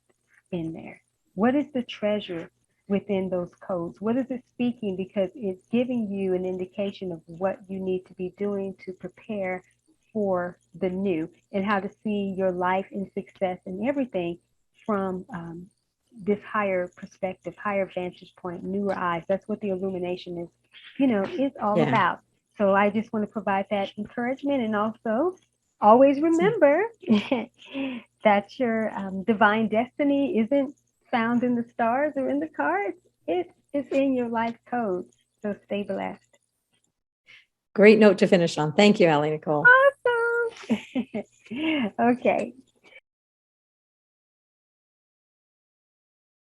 in there. What is the treasure within those codes? What is it speaking? Because it's giving you an indication of what you need to be doing to prepare for the new, and how to see your life and success and everything from this higher perspective, higher vantage point, newer eyes. That's what the illumination is, is all about. So I just want to provide that encouragement, and also always remember that your divine destiny isn't found in the stars or in the cards. It's in your life code. So stay blessed. Great note to finish on. Thank you, AliNICOLE. Awesome. Okay.